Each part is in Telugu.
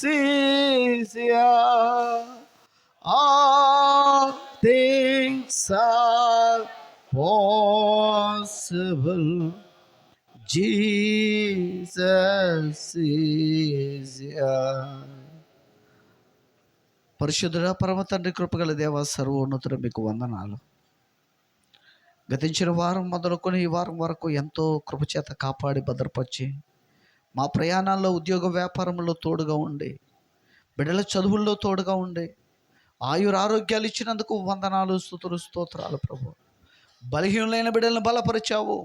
easier. All things are possible. Jesus is here. పరిశుద్ధుడా పరమ తండ్రి, కృపగల దేవ, సర్వోన్నతుడ, మీకు వందనాలు. గతించిన వారం మొదలుకొని ఈ వారం వరకు ఎంతో కృపచేత కాపాడి భద్రపరిచి మా ప్రయాణాల్లో, ఉద్యోగ వ్యాపారంలో తోడుగా ఉండి, బిడ్డల చదువుల్లో తోడుగా ఉండి, ఆయురారోగ్యాలు ఇచ్చినందుకు వందనాలు, స్తుతులు, స్తోత్రాలు ప్రభు. బలహీనులైన బిడ్డలను బలపరిచావు,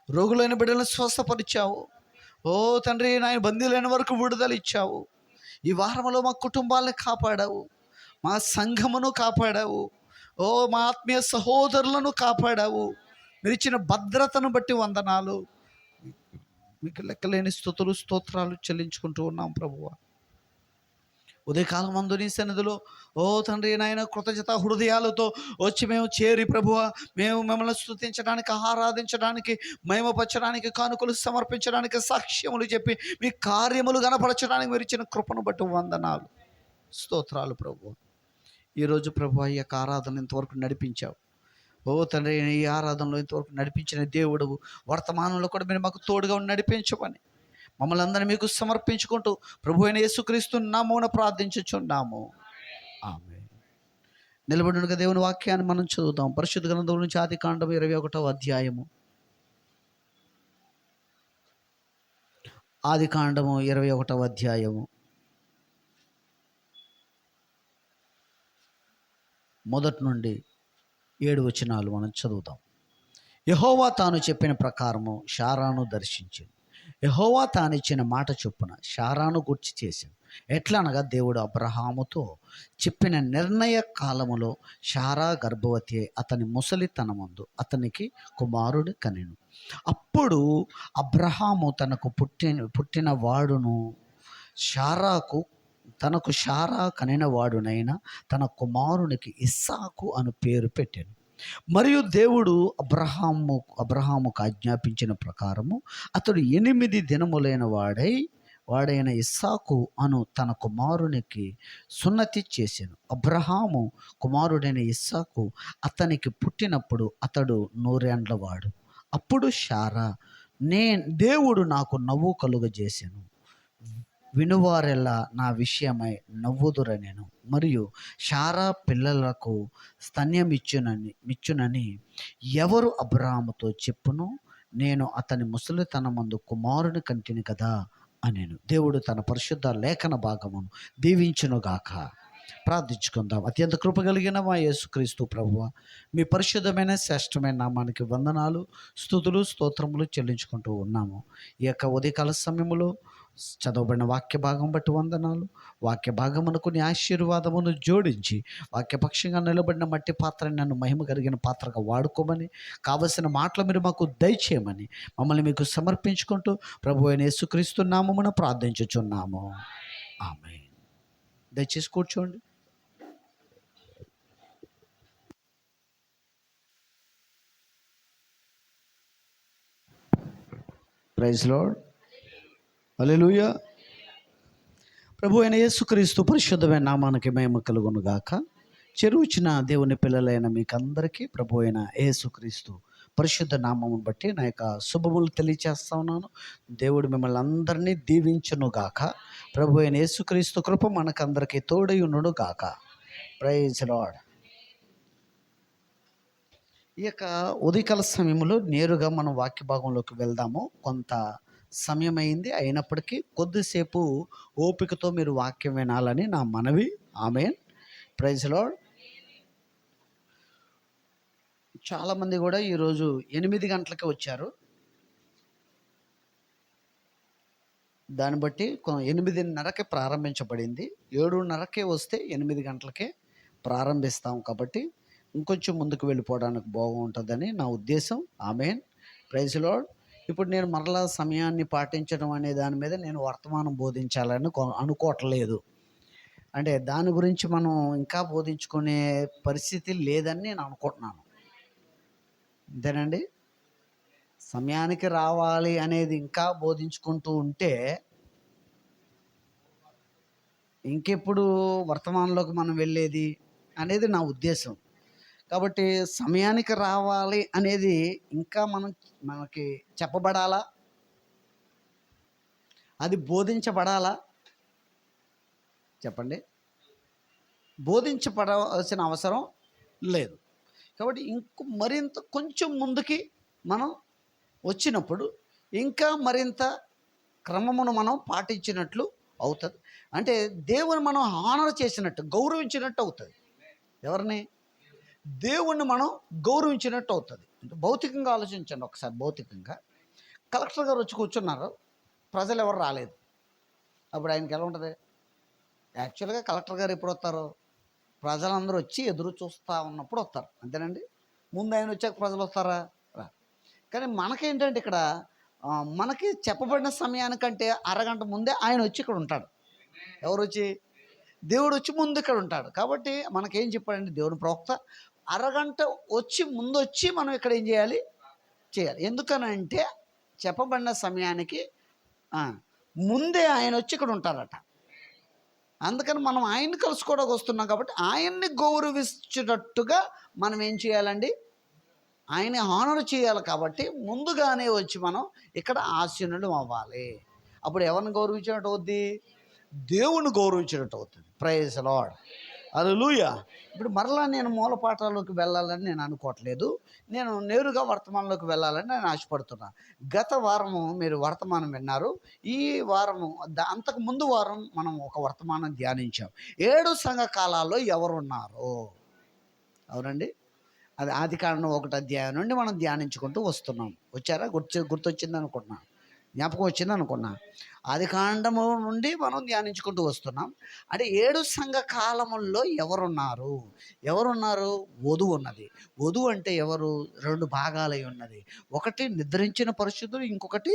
రోగులైన బిడ్డలను స్వస్థపరిచావు. ఓ తండ్రి నాయన, బందీలైన వరకు విడుదల ఇచ్చావు. ఈ వారంలో మా కుటుంబాలను కాపాడావు, మా సంఘమును కాపాడావు. ఓ మా ఆత్మీయ సహోదరులను కాపాడావు. మీరు ఇచ్చిన భద్రతను బట్టి వందనాలు. మీకు లెక్కలేని స్తుతులు, స్తోత్రాలు చెల్లించుకుంటూ ఉన్నాం ప్రభువా. ఉదయకాలం మందు నీ సన్నిధిలో ఓ తండ్రి నాయన కృతజ్ఞత హృదయాలతో వచ్చి మేము చేరి ప్రభువా, మేము మిమ్మల్ని స్తుతించడానికి, ఆరాధించడానికి, మహిమపరచడానికి, కానుకలు సమర్పించడానికి, సాక్ష్యములు చెప్పి మీ కార్యములు గణపరచడానికి మీరు ఇచ్చిన కృపను బట్టి వందనాలు, స్తోత్రాలు ప్రభువా. ఈరోజు ప్రభువా ఈ యొక్క ఆరాధన ఇంతవరకు నడిపించావు. ఓ తండ్రి, ఈ ఆరాధనలో ఇంతవరకు నడిపించిన దేవుడు వర్తమానంలో కూడా మీరు మాకు తోడుగా నడిపించమని మమ్మల్ని అందరినీ మీకు సమర్పించుకుంటూ ప్రభు అయిన యేసుక్రీస్తు నామమున ప్రార్థించుచున్నాము. ఆమేన్. నిలబడినగా దేవుని వాక్యాన్ని మనం చదువుతాం. పరిశుద్ధ గ్రంథం నుంచి ఆదికాండం 21వ అధ్యాయము. ఆదికాండము 21వ అధ్యాయము మొదటి నుండి 7 వచనాలు మనం చదువుతాం. యెహోవా తాను చెప్పిన ప్రకారము శారాను దర్శించింది. యెహోవా తానిచ్చిన మాట చొప్పున శారాను గూర్చి చేశాను. ఎట్లనగా దేవుడు అబ్రహాముతో చెప్పిన నిర్ణయ కాలములో శారా గర్భవతి అయి అతని ముసలితనమందు అతనికి కుమారుడు కనెను. అప్పుడు అబ్రహాము తనకు పుట్టిన వాడును తనకు శారా కనిన వాడునైనా తన కుమారునికి ఇస్సాకు అను పేరు పెట్టాను. మరియు దేవుడు అబ్రహాముకు ఆజ్ఞాపించిన ప్రకారము అతడు 8 దినములైన వాడైన ఇస్సాకు అను తన కుమారునికి సున్నతి చేశాను. అబ్రహాము కుమారుడైన ఇస్సాకు అతనికి పుట్టినప్పుడు అతడు 100 ఏండ్లవాడు. అప్పుడు శారా, దేవుడు నాకు నవ్వు కలుగజేశాను, వినువారెల్లా నా విషయమై నవ్వుదురనెను. మరియు శారా పిల్లలకు స్తన్యమిచ్చునని ఎవరు అబ్రహాముతో చెప్పును? నేను అతని ముసలితనమందు కుమారుని కంటిని కదా అనెను. దేవుడు తన పరిశుద్ధ లేఖన భాగమును దీవించునుగాక. ప్రార్థించుకుందాం. అత్యంత కృపగలిగిన మా యేసుక్రీస్తు ప్రభువా, మీ పరిశుద్ధమైన శ్రేష్టమైన నామానికి వందనాలు, స్తుతులు, స్తోత్రములు చెల్లించుకుంటూ ఉన్నాము. ఈ యొక్క ఉదయకాల సమయంలో చదవబడిన వాక్య భాగం బట్టి వందనాలు. వాక్య భాగమునకు నీ ఆశీర్వాదమును జోడించి వాక్యపక్షంగా నిలబడిన మట్టి పాత్రని నన్ను మహిమ కలిగిన పాత్రగా వాడుకోమని, కావలసిన మాటలు మీరు మాకు దయచేయమని మమ్మల్ని మీకు సమర్పించుకుంటూ ప్రభు అయిన యేసుక్రీస్తు నామమున ప్రార్థించుచున్నాము. ఆమేన్. దయచేసి కూర్చోండి. Praise Lord. హల్లెలూయా. ప్రభు అయిన యేసుక్రీస్తు పరిశుద్ధమైన నామానికి మహిమ కలుగును గాక. చెరువుచిన దేవుని పిల్లలైన మీకు అందరికీ ప్రభు అయిన యేసుక్రీస్తు పరిశుద్ధ నామమును బట్టి నా యొక్క శుభములు తెలియచేస్తా ఉన్నాను. దేవుడు మిమ్మల్ని అందరినీ దీవించును గాక. ప్రభు అయిన యేసుక్రీస్తు కృప మనకందరికీ తోడయునును గాక. Praise Lord. ఈ యొక్క ఉదయకాల సమయంలో నేరుగా మనం వాక్య భాగంలోకి వెళ్దాము. కొంత సమయం అయింది, అయినప్పటికీ కొద్దిసేపు ఓపికతో మీరు వాక్యం వినాలని నా మనవి. ఆమేన్. Praise Lord. చాలామంది కూడా ఈరోజు 8 గంటలకే వచ్చారు. దాన్ని బట్టి 8:30కే ప్రారంభించబడింది. 7:30కే వస్తే 8 గంటలకే ప్రారంభిస్తాం. కాబట్టి ఇంకొంచెం ముందుకు వెళ్ళిపోవడానికి బాగుంటుందని నా ఉద్దేశం. ఆమేన్. Praise Lord. ఇప్పుడు నేను మరలా సమయాన్ని పాటించడం అనే దాని మీద నేను వర్తమానం బోధించాలని అనుకోవట్లేదు. అంటే దాని గురించి మనం ఇంకా బోధించుకునే పరిస్థితి లేదని నేను అనుకుంటున్నాను. అంతేనండి. సమయానికి రావాలి అనేది ఇంకా బోధించుకుంటూ ఉంటే ఇంకెప్పుడు వర్తమానంలోకి మనం వెళ్ళేది అనేది నా ఉద్దేశం. కాబట్టి సమయానికి రావాలి అనేది ఇంకా మనకి చెప్పబడాలా, అది బోధించబడాలా? చెప్పండి. బోధించబడవలసిన అవసరం లేదు. కాబట్టి మరింత కొంచెం ముందుకి మనం వచ్చినప్పుడు ఇంకా మరింత క్రమమును మనం పాటించినట్లు అవుతుంది. అంటే దేవుని మనం హానర్ చేసినట్టు, గౌరవించినట్టు అవుతుంది. ఎవరిని? దేవుణ్ణి మనం గౌరవించినట్టు అవుతుంది. భౌతికంగా ఆలోచించండి ఒకసారి. భౌతికంగా కలెక్టర్ గారు వచ్చి కూర్చున్నారు, ప్రజలు ఎవరు రాలేదు. అప్పుడు ఆయనకి ఎలా ఉంటుంది? యాక్చువల్గా కలెక్టర్ గారు ఎప్పుడు వస్తారు? ప్రజలందరూ వచ్చి ఎదురు చూస్తూ ఉన్నప్పుడు వస్తారు, అంతేనండి. ముందు ఆయన వచ్చాక ప్రజలు వస్తారా? రా. కానీ మనకేంటంటే ఇక్కడ మనకి చెప్పబడిన సమయానికంటే అరగంట ముందే ఆయన వచ్చి ఇక్కడ ఉంటాడు. ఎవరు వచ్చి? దేవుడు వచ్చి ముందు ఇక్కడ ఉంటాడు. కాబట్టి మనకేం చెప్పాడండి దేవుని ప్రవక్త? అరగంట ముందు వచ్చి మనం ఇక్కడ ఏం చేయాలి? ఎందుకనంటే చెప్పబడిన సమయానికి ముందే ఆయన వచ్చి ఇక్కడ ఉంటారట. అందుకని మనం ఆయన్ని కలుసుకోవడానికి వస్తున్నాం కాబట్టి ఆయన్ని గౌరవించేటట్టుగా మనం ఏం చేయాలండి? ఆయన్ని హానర్ చేయాలి. కాబట్టి ముందుగానే వచ్చి మనం ఇక్కడ ఆసీనులు అవ్వాలి. అప్పుడు ఎవరిని గౌరవించినట్టు అవుద్ది? దేవుని గౌరవించినట్టు అవుతుంది. Praise the Lord. హల్లెలూయా. ఇప్పుడు మరలా నేను మూలపాఠాల్లోకి వెళ్ళాలని నేను అనుకోవట్లేదు. నేను నేరుగా వర్తమానంలోకి వెళ్ళాలని నేను ఆశపడుతున్నాను. గత వారము మీరు వర్తమానం విన్నారు. ఈ వారము అంతకు ముందు వారం మనం ఒక వర్తమానం ధ్యానించాం. 7 సంఘ కాలాల్లో ఎవరున్నారు? అవునండి. అది ఆదికాండం 1 అధ్యాయం నుండి మనం ధ్యానించుకుంటూ వస్తున్నాం. వచ్చారా? గుర్తొచ్చింది అనుకుంటున్నాను, జ్ఞాపకం వచ్చింది అనుకున్నా. ఆదికాండము నుండి మనం ధ్యానించుకుంటూ వస్తున్నాం. అంటే 7 సంఘ కాలముల్లో ఎవరున్నారు? వధువు ఉన్నది. వధువు అంటే ఎవరు? 2 భాగాలై ఉన్నది. ఒకటి నిద్రించిన పరిశుద్ధులు, ఇంకొకటి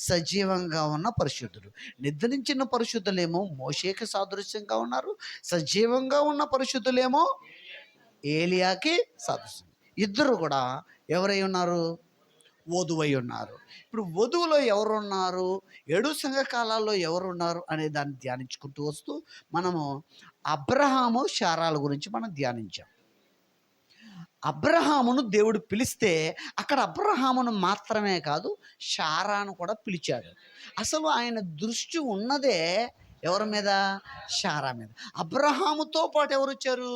సజీవంగా ఉన్న పరిశుద్ధులు. నిద్రించిన పరిశుద్ధులేమో మోషేకి సాదృశ్యంగా ఉన్నారు, సజీవంగా ఉన్న పరిశుద్ధులేమో ఏలియాకి సాదృశ్యం. ఇద్దరు కూడా ఎవరై ఉన్నారు? వధువై ఉన్నారు. ఇప్పుడు వధువులో ఎవరున్నారు, 7 సంఘ కాలాల్లో ఎవరున్నారు అనే దాన్ని ధ్యానించుకుంటూ వస్తూ మనము అబ్రహాము, శారాల గురించి మనం ధ్యానించాం. అబ్రహామును దేవుడు పిలిస్తే అక్కడ అబ్రహామును మాత్రమే కాదు, శారాను కూడా పిలిచాడు. అసలు ఆయన దృష్టి ఉన్నదే ఎవరి మీద? శారా మీద. అబ్రహాముతో పాటు ఎవరు వచ్చారు?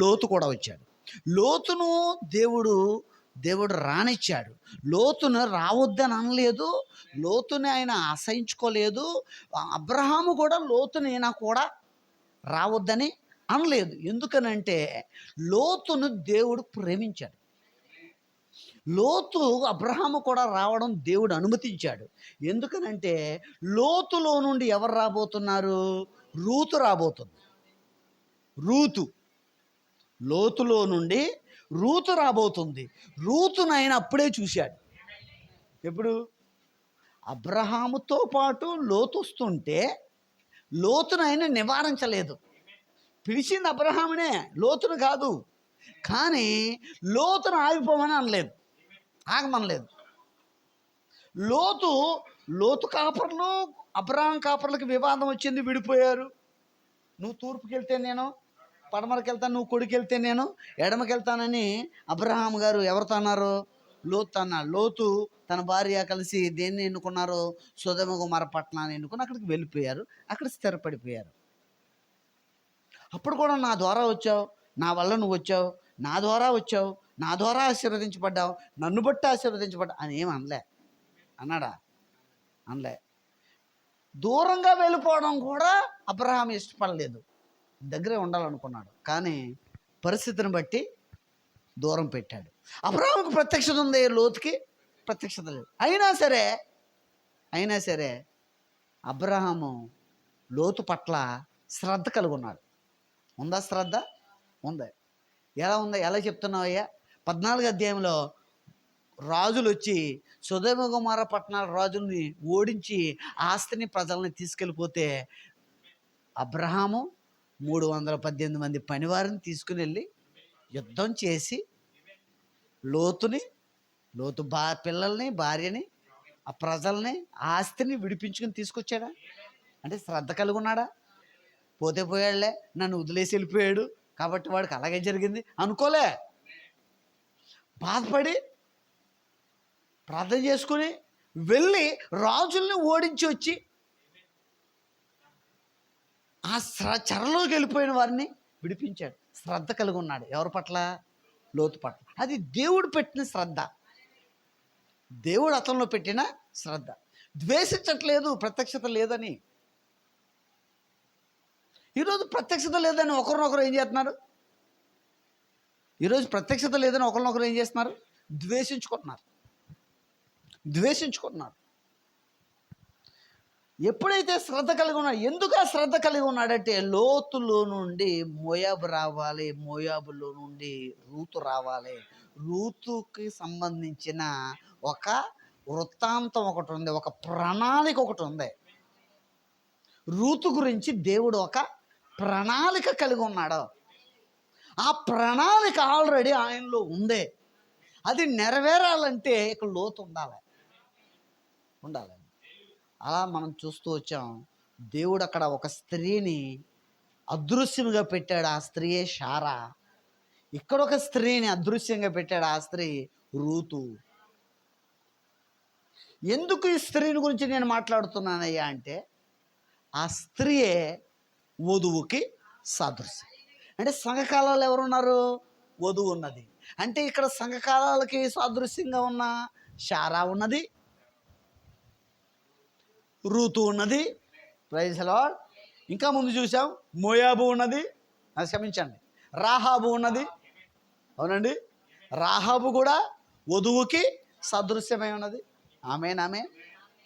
లోతు కూడా వచ్చాడు. లోతును దేవుడు రానిచ్చాడు. లోతును రావద్దని అనలేదు, లోతుని ఆయన అసహించుకోలేదు. అబ్రహాము కూడా లోతుని కూడా రావద్దని అనలేదు. ఎందుకనంటే లోతును దేవుడు ప్రేమించాడు. లోతు అబ్రహాము కూడా రావడం దేవుడు అనుమతించాడు. ఎందుకనంటే లోతులో నుండి ఎవరు రాబోతున్నారు? రూతు రాబోతుంది. లోతులో నుండి రూతు రాబోతుంది. రూతును ఆయన అప్పుడే చూశాడు. ఎప్పుడు? అబ్రహాముతో పాటు లోతు వస్తుంటే లోతును ఆయన నివారించలేదు. పిలిచింది అబ్రహామునే, లోతును కాదు. కానీ లోతును ఆగిపోమని అనలేదు, ఆగమనలేదు. లోతు కాపర్లు అబ్రహాం కాపర్లకి వివాదం వచ్చింది, విడిపోయారు. నువ్వు తూర్పుకి వెళ్తే నేను పడమరకి వెళ్తాను, నువ్వు కొడుకు వెళ్తే నేను ఎడమకి వెళ్తానని అబ్రహాం గారు ఎవరితో అన్నారు? లోతు అన్నారు. లోతు తన భార్య కలిసి దేన్ని ఎన్నుకున్నారు? సొదొమ గొమొర్రా పట్టణాన్ని ఎన్నుకుని అక్కడికి వెళ్ళిపోయారు. అక్కడ స్థిరపడిపోయారు. అప్పుడు కూడా నా ద్వారా వచ్చావు, నా వల్ల నువ్వు వచ్చావు, నా ద్వారా వచ్చావు, నా ద్వారా ఆశీర్వదించబడ్డావు, నన్ను బట్టి ఆశీర్వదించబడ్డా అని ఏం అనలే. అన్నాడా? అనలే. దూరంగా వెళ్ళిపోవడం కూడా అబ్రహాం ఇష్టపడలేదు, దగ్గరే ఉండాలనుకున్నాడు. కానీ పరిస్థితిని బట్టి దూరం పెట్టాడు. అబ్రహాముకు ప్రత్యక్షత ఉంది, లోతుకి ప్రత్యక్షత లేదు. అయినా సరే అబ్రహాము లోతు పట్ల శ్రద్ధ కలిగి ఉన్నాడు. ఉందా శ్రద్ధ? ఉంది. ఎలా ఉందా? ఎలా చెప్తున్నావయ్యా? 14 అధ్యాయంలో రాజులు వచ్చి సొదొమ గొమొర్రా పట్టణాల రాజుల్ని ఓడించి ఆస్తిని ప్రజల్ని తీసుకెళ్ళిపోతే అబ్రహాము 318 మంది పనివారిని తీసుకుని వెళ్ళి యుద్ధం చేసి లోతు పిల్లల్ని, భార్యని, ఆ ప్రజల్ని, ఆస్తిని విడిపించుకుని తీసుకొచ్చాడా? అంటే శ్రద్ధ కలిగి ఉన్నాడా? పోతే పోయాడులే, నన్ను వదిలేసి వెళ్ళిపోయాడు కాబట్టి వాడికి అలాగే జరిగింది అనుకోలే. బాధపడి ప్రార్థన చేసుకుని వెళ్ళి రాజుల్ని ఓడించి వచ్చి ఆ చెరలోకి వెళ్ళిపోయిన వారిని విడిపించాడు. శ్రద్ధ కలిగి ఉన్నాడు. ఎవరి పట్ల? లోతు పట్ల. అది దేవుడు పెట్టిన శ్రద్ధ, దేవుడు అతనిలో పెట్టిన శ్రద్ధ. ద్వేషించట్లేదు ప్రత్యక్షత లేదని. ఈరోజు ప్రత్యక్షత లేదని ఒకరినొకరు ఏం చేస్తున్నారు? ఈరోజు ప్రత్యక్షత లేదని ఒకరినొకరు ఏం చేస్తున్నారు? ద్వేషించుకుంటున్నారు. ఎప్పుడైతే శ్రద్ధ కలిగి ఉన్నాడు, ఎందుకు ఆ శ్రద్ధ కలిగి ఉన్నాడంటే లోతులో నుండి మోయాబు రావాలి, మోయాబులో నుండి రూతు రావాలి. రూతుకి సంబంధించిన ఒక వృత్తాంతం ఒకటి ఉంది, ఒక ప్రణాళిక ఒకటి ఉంది. రూతు గురించి దేవుడు ఒక ప్రణాళిక కలిగి ఉన్నాడు. ఆ ప్రణాళిక ఆల్రెడీ ఆయనలో ఉంది. అది నెరవేరాలంటే ఇక్కడ లోతు ఉండాలి. అలా మనం చూస్తూ వచ్చాం. దేవుడు అక్కడ ఒక స్త్రీని అదృశ్యంగా పెట్టాడు. ఆ స్త్రీయే శారా. ఇక్కడ ఒక స్త్రీని అదృశ్యంగా పెట్టాడు. ఆ స్త్రీ రూతు. ఎందుకు ఈ స్త్రీని గురించి నేను మాట్లాడుతున్నానయ్యా అంటే, ఆ స్త్రీయే వధువుకి సాదృశ్యం. అంటే సంఘకాలాలు ఎవరున్నారు? వధువు ఉన్నది. అంటే ఇక్కడ సంఘకాలాలకి సాదృశ్యంగా ఉన్న శారా ఉన్నది, రూతు ఉన్నది. Praise the Lord. ఇంకా ముందు చూసాం మోయాబు ఉన్నది, క్షమించండి, రాహాబు ఉన్నది. అవునండి, రాహాబు కూడా వధువుకి సదృశ్యమై ఉన్నది. ఆమేన్.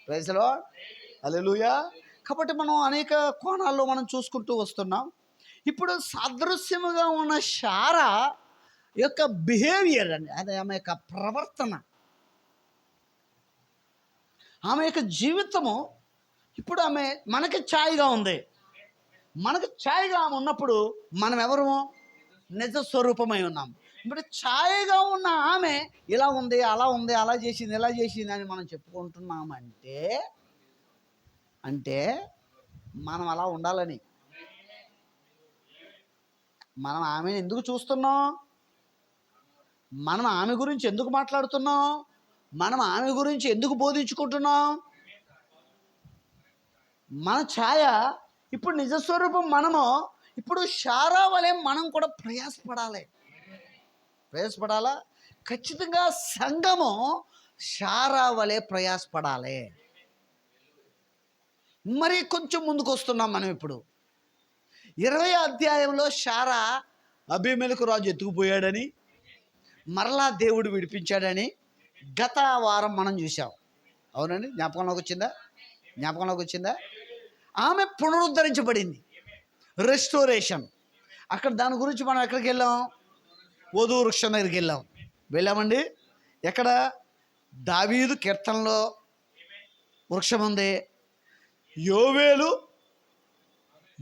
Praise the Lord. హల్లెలూయా. కాబట్టి మనం అనేక కోణాల్లో మనం చూసుకుంటూ వస్తున్నాం. ఇప్పుడు సాదృశ్యముగా ఉన్న శారా యొక్క బిహేవియర్ అండి, అది ఆమె యొక్క ప్రవర్తన, ఆమె యొక్క జీవితము ఇప్పుడు ఆమె మనకి ఛాయగా ఉంది. మనకు ఛాయగా ఉన్నప్పుడు మనం ఎవరు? నిజ స్వరూపమై ఉన్నాం. ఇప్పుడు ఛాయగా ఉన్న ఆమె ఇలా ఉంది, అలా ఉంది, అలా చేసింది, ఇలా చేసింది అని మనం చెప్పుకుంటున్నామంటే అంటే మనం అలా ఉండాలని. మనం ఆమెను ఎందుకు చూస్తున్నాం? మనం ఆమె గురించి ఎందుకు మాట్లాడుతున్నాం? మనం ఆమె గురించి ఎందుకు బోధించుకుంటున్నాం? మన ఛాయ ఇప్పుడు నిజస్వరూపం మనము. ఇప్పుడు శారా వలె మనం కూడా ప్రయాసపడాలా? ఖచ్చితంగా సంఘము శారా వలె ప్రయాసపడాలి. మరి కొంచెం ముందుకు వస్తున్నాం మనం. ఇప్పుడు 20వ అధ్యాయంలో శారా అబీమెలెకు రాజు ఎత్తుకుపోయాడని, మరలా దేవుడు విడిపించాడని గత వారం మనం చూసాం. అవునండి, జ్ఞాపకంలోకి వచ్చిందా? ఆమె పునరుద్ధరించబడింది, రెస్టోరేషన్. అక్కడ దాని గురించి మనం ఎక్కడికి వెళ్ళాం? వధువు వృక్షం దగ్గరికి వెళ్ళామండి. ఎక్కడ? దావీదు కీర్తనలో వృక్షం ఉంది.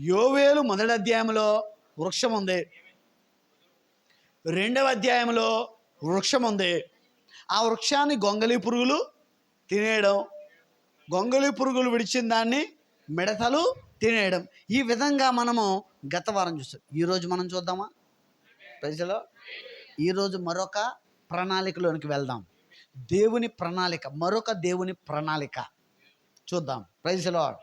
యోవేలు మొదటి అధ్యాయంలో వృక్షం ఉంది. 2వ అధ్యాయంలో వృక్షం ఉంది. ఆ వృక్షాన్ని గొంగళి పురుగులు తినేయడం, గొంగళి పురుగులు విడిచిన దాన్ని మిడతలు తినేయడం. ఈ విధంగా మనము గత వారం చూస్తాం. ఈరోజు మనం చూద్దామా? ప్రజలో ఈరోజు మరొక ప్రణాళికలోనికి వెళ్దాం. మరొక దేవుని ప్రణాళిక చూద్దాం. Praise the Lord.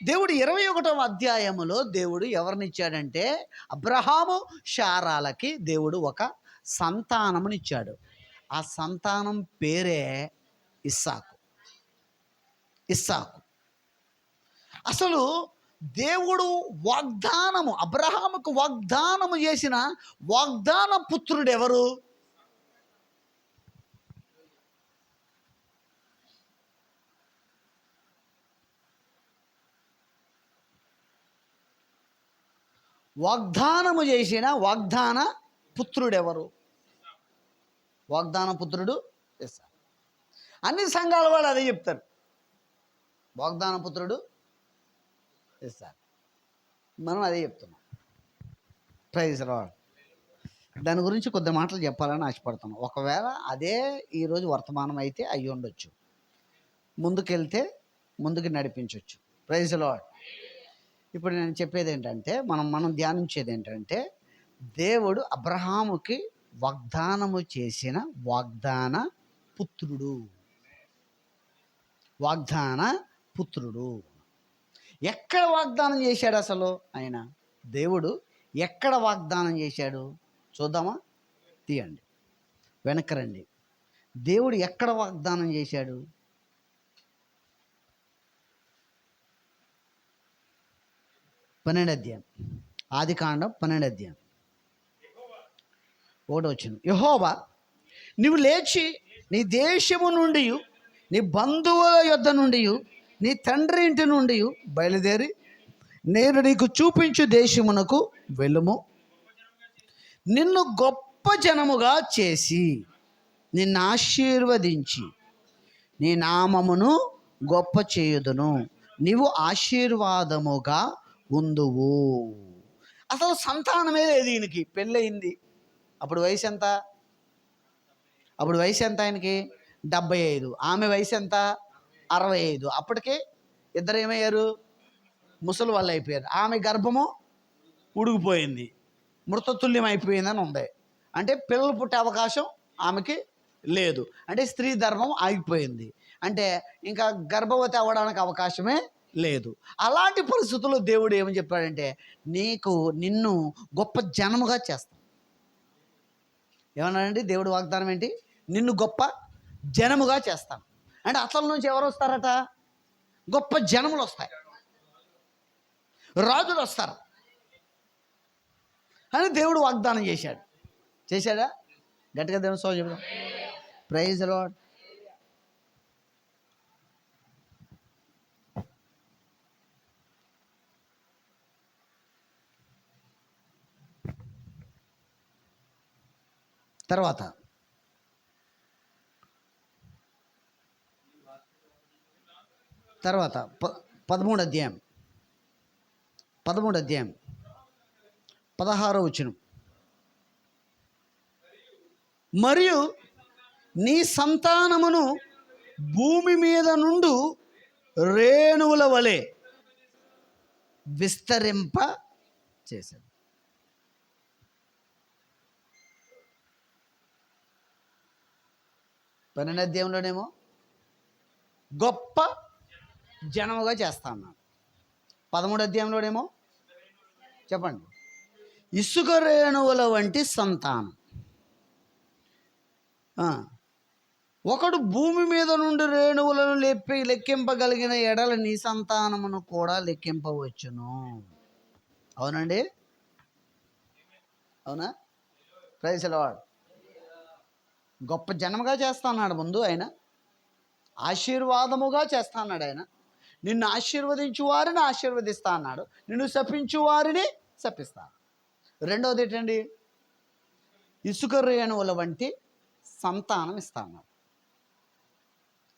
దేవుడు 21వ అధ్యాయములో దేవుడు ఎవరినిచ్చాడంటే అబ్రహాము శారాలకి దేవుడు ఒక సంతానమునిచ్చాడు. ఆ సంతానం పేరే ఇస్సాకు. అసలు దేవుడు అబ్రహాముకు వాగ్దానము చేసిన వాగ్దాన పుత్రుడు ఎవరు? వాగ్దానము చేసిన వాగ్దాన పుత్రుడెవరు? వాగ్దాన పుత్రుడు ఇస్సాకు. అన్ని సంఘాల వాళ్ళు అదే చెప్తారు, వాగ్దాన పుత్రుడు ఇస్సాకు. మనం అదే చెప్తున్నాం. Praise the Lord. దాని గురించి కొద్ది మాటలు చెప్పాలని ఆశపడుతున్నాం. ఒకవేళ అదే ఈరోజు వర్తమానం అయితే అయ్యి ఉండొచ్చు, ముందుకు నడిపించవచ్చు. Praise the Lord. ఇప్పుడు నేను చెప్పేది ఏంటంటే మనం ధ్యానించేది ఏంటంటే దేవుడు అబ్రహాముకి వాగ్దానము చేసిన వాగ్దాన పుత్రుడు. వాగ్దాన పుత్రుడు ఎక్కడ వాగ్దానం చేశాడు అసలు? ఆయన దేవుడు ఎక్కడ వాగ్దానం చేశాడు చూద్దామా? తీయండి, వెనకరండి. దేవుడు ఎక్కడ వాగ్దానం చేశాడు? అధ్యాయం, ఆదికాండం 12 అధ్యాయం 1 వచనం. యెహోవా నీవు లేచి నీ దేశము నుండి, నీ బంధువుల యొద్ద నుండి, నీ తండ్రి ఇంటి నుండి బయలుదేరి నేను నీకు చూపించు దేశమునకు వెళ్ళుము. నిన్ను గొప్ప జనముగా చేసి నిన్ను ఆశీర్వదించి నీ నామమును గొప్ప చేయుదును. నీవు ఆశీర్వాదముగా ఉందువు. అసలు సంతానమే లేదు ఈయనకి. పెళ్ళయింది, అప్పుడు వయసు ఎంత? ఆయనకి 75. ఆమె వయసు ఎంత? 65. అప్పటికే ఇద్దరు ఏమయ్యారు? ముసలి వాళ్ళు అయిపోయారు. ఆమె గర్భము ఉడిగిపోయింది, మృతతుల్యం అయిపోయిందని ఉంది. అంటే పిల్లలు పుట్టే అవకాశం ఆమెకి లేదు. అంటే స్త్రీ ధర్మం ఆగిపోయింది. అంటే ఇంకా గర్భవతి అవ్వడానికి అవకాశమే లేదు. అలాంటి పరిస్థితుల్లో దేవుడు ఏమని చెప్పాడంటే నిన్ను గొప్ప జనముగా చేస్తాను. ఏమన్నాడండి దేవుడు వాగ్దానం ఏంటి? నిన్ను గొప్ప జనముగా చేస్తాను. అంటే అసలు నుంచి ఎవరు వస్తారట? గొప్ప జనములు వస్తాయి, రాజులు వస్తారు అని దేవుడు వాగ్దానం చేశాడా? గట్టిగా దేవుని స్తోత్రం చెప్దాం. Praise the Lord. తర్వాత 13 అధ్యాయం 16వ వచనం. మరియు నీ సంతానమును భూమి మీద నుండి రేణువుల వలె విస్తరింప చేశాడు. 12వ అధ్యాయంలోనేమో గొప్ప జనముగా చేస్తా అన్నాడు. 13వ అధ్యాయంలోనేమో చెప్పండి, ఇసుక రేణువుల వంటి సంతానం. ఒకడు భూమి మీద నుండి రేణువులను లెక్కింపగలిగిన ఎడల నీ సంతానమును కూడా లెక్కింపవచ్చును. అవునండి, అవునా? Praise the Lord. గొప్ప జనముగా చేస్తా అన్నాడు ముందు ఆయన, ఆశీర్వాదముగా చేస్తా అన్నాడు ఆయన. నిన్ను ఆశీర్వదించు వారిని ఆశీర్వదిస్తా అన్నాడు, నిన్ను శపించు వారిని శపిస్తాను. రెండవది ఏంటండి? ఇసుక రేణువుల వంటి సంతానం ఇస్తా అన్నాడు.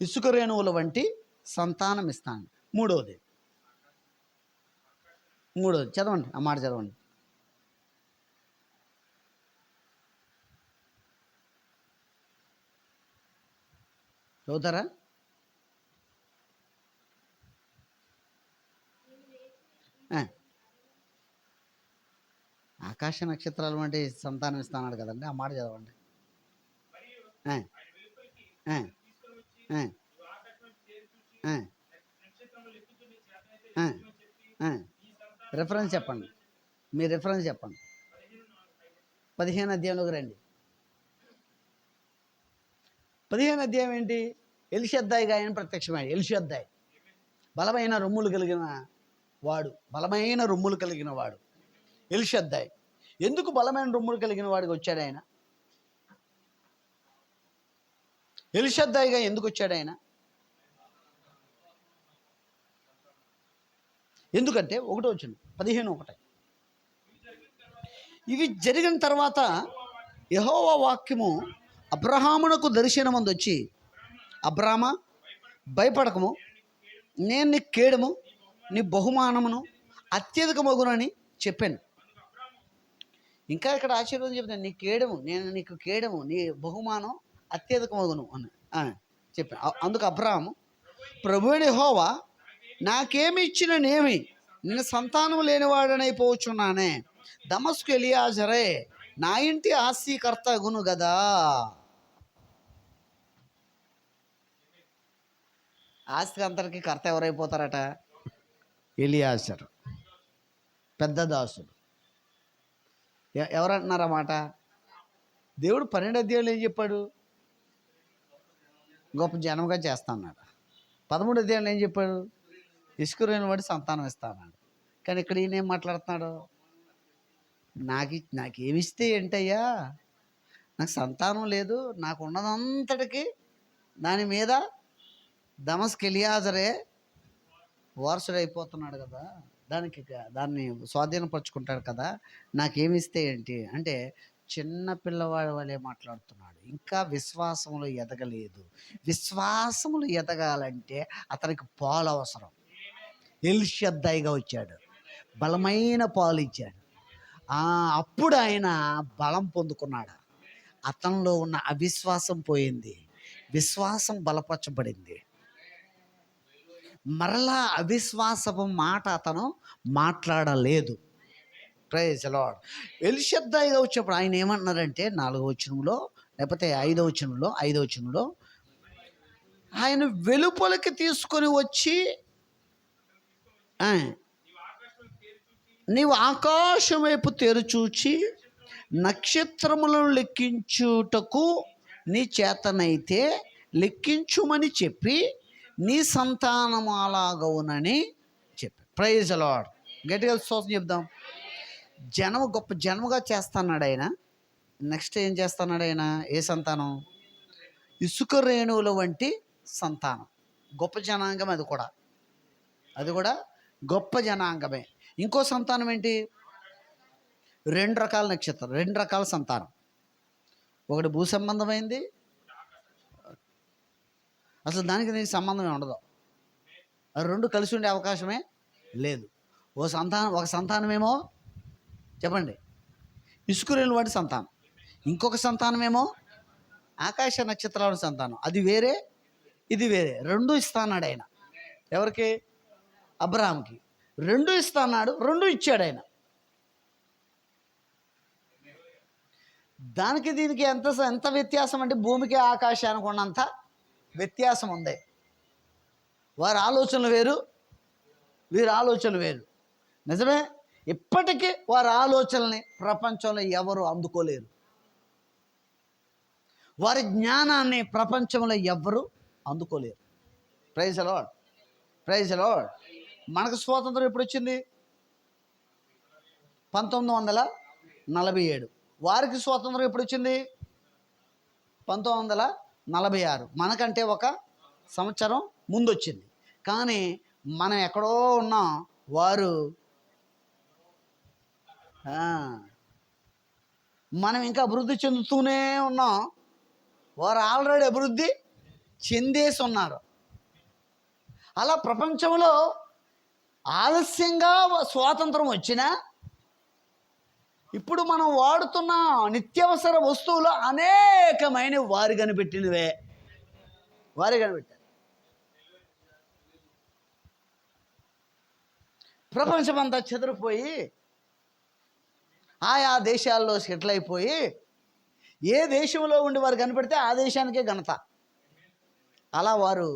ఇసుక రేణువుల వంటి సంతానం ఇస్తాను. మూడవది చదవండి, ఆ మాట చదవండి. చదువుతారా? ఆకాశ నక్షత్రాలు వంటి సంతానం ఇస్తాన్నాడు కదండి, ఆ మాట చదవండి. రిఫరెన్స్ చెప్పండి, మీ రిఫరెన్స్ చెప్పండి. 15 అధ్యాయంలోకి రండి. 15 అధ్యాయం ఏంటి? ఎల్షద్దాయిగా ఆయన ప్రత్యక్షమయ్యాడు. ఎల్షద్దాయి బలమైన రొమ్ములు కలిగిన వాడు ఎల్షద్దాయి. ఎందుకు బలమైన రొమ్ములు కలిగిన వాడికి వచ్చాడు ఆయన? ఎల్షద్దాయిగా ఎందుకు వచ్చాడు ఆయన? ఎందుకంటే 1వ వచనం 15:1, ఇవి జరిగిన తర్వాత యెహోవా వాక్యము అబ్రహామునకు దర్శనమందు వచ్చి, అబ్రామా భయపడకము, నేను నీ కేడము నీ బహుమానమును అత్యధికమగునని చెప్పాను. ఇంకా ఇక్కడ ఆశీర్వాదం చెప్తాను, నీ కేడము, నేను నీకు కేడము, నీ బహుమానం అత్యధికమగును అని చెప్పాను. అందుకు అబ్రాము, ప్రభువైన యెహోవా నాకేమి ఇచ్చిననేమి నేను సంతానం లేనివాడనైపోవచ్చున్నానే. దమస్కు ఎలియాజరే నా ఇంటి ఆస్తికర్త అగును గదా. ఆస్తి అంతటికి కర్త ఎవరైపోతారట? ఎలియాజరు, పెద్ద దాసుడు. ఎవరంటున్నారు అన్నమాట? దేవుడు 12 అధ్యాయంలో ఏం చెప్పాడు? గొప్ప జనముగా చేస్తా అన్నాడు. 13 అధ్యాయంలో ఏం చెప్పాడు? ఇసుకురైన వాడి సంతానం ఇస్తా అన్నాడు. కానీ ఇక్కడ ఈయన ఏం మాట్లాడుతున్నాడు? నాకేమిస్తే ఏంటయ్యా, నాకు సంతానం లేదు, నాకు ఉన్నదంతటికి దాని మీద దమస్కు ఎలియాజరే వారసుడైపోతున్నాడు కదా, దాన్ని స్వాధీనపరుచుకుంటాడు కదా, నాకేమిస్తే ఏంటి అంటే చిన్న పిల్లవాడి వలె మాట్లాడుతున్నాడు. ఇంకా విశ్వాసంలో ఎదగలేదు. విశ్వాసములు ఎదగాలంటే అతనికి పాలు అవసరం. ఎల్షద్దాయిగా వచ్చాడు, బలమైన పాలు ఇచ్చాడు. అప్పుడు ఆయన బలం పొందుకున్నాడు. అతనిలో ఉన్న అవిశ్వాసం పోయింది, విశ్వాసం బలపరచబడింది. మరలా అవిశ్వాసపు మాట అతను మాట్లాడలేదు. Praise lord. ఎల్షద్దాయిగా వచ్చినప్పుడు ఆయన ఏమన్నారంటే 4వ వచనంలో లేకపోతే 5వ వచనంలో ఆయన వెలుపలికి తీసుకొని వచ్చి, నీవు ఆకాశం వైపు తెరుచూచి నక్షత్రములను లెక్కించుటకు నీ చేతనైతే లెక్కించుమని చెప్పి నీ సంతానము అలాగవునని చెప్పి. Praise Lord. గట్టిగా స్తోత్రం చెప్దాం. గొప్ప జనముగా చేస్తున్నాడు ఆయన. నెక్స్ట్ ఏం చేస్తున్నాడు ఆయన? ఏ సంతానం? ఇసుక రేణువుల వంటి సంతానం. గొప్ప జనాంగం. అది కూడా గొప్ప జనాంగమే. ఇంకో సంతానం ఏంటి? 2 రకాల నక్షత్రం, 2 రకాల సంతానం. ఒకటి భూ సంబంధమైంది, అసలు దానికి దీనికి సంబంధమే ఉండదు. అది 2 కలిసి ఉండే అవకాశమే లేదు. ఒక సంతానమేమో చెప్పండి ఇసుకురేణుల వాటి సంతానం, ఇంకొక సంతానమేమో ఆకాశ నక్షత్రాల సంతానం. అది వేరే, ఇది వేరే. 2 ఇస్తాన్నాడు ఆయన. ఎవరికి? అబ్రహాంకి 2 ఇస్తాన్నాడు, 2 ఇచ్చాడు ఆయన. దానికి దీనికి ఎంత వ్యత్యాసం అంటే భూమికి ఆకాశానికి ఉన్నంత వ్యత్యాసం ఉంది. వారి ఆలోచనలు వేరు, వీరి ఆలోచనలు వేరు. నిజమే. ఇప్పటికీ వారి ఆలోచనల్ని ప్రపంచంలో ఎవరు అందుకోలేరు. వారి జ్ఞానాన్ని ప్రపంచంలో ఎవ్వరు అందుకోలేరు. Praise Lord, praise Lord. మనకు స్వాతంత్రం ఎప్పుడు వచ్చింది? 1947. వారికి స్వాతంత్రం ఎప్పుడు వచ్చింది? 1946. మనకంటే 1 సంవత్సరం ముందు వచ్చింది. కానీ మనం ఎక్కడో ఉన్నాం, వారు మనం ఇంకా అభివృద్ధి చెందుతూనే ఉన్నాం. వారు ఆల్రెడీ అభివృద్ధి చెందేసి ఉన్నారు. అలా ప్రపంచంలో ఆలస్యంగా స్వాతంత్రం వచ్చినా ఇప్పుడు మనం వాడుతున్న నిత్యావసర వస్తువులు అనేకమైన వారు కనిపెట్టినవే. ప్రపంచమంతా చెదిరిపోయి ఆయా దేశాల్లో సెటిల్ అయిపోయి ఏ దేశంలో ఉండి వారు కనిపెడితే ఆ దేశానికే ఘనత. అలా వారు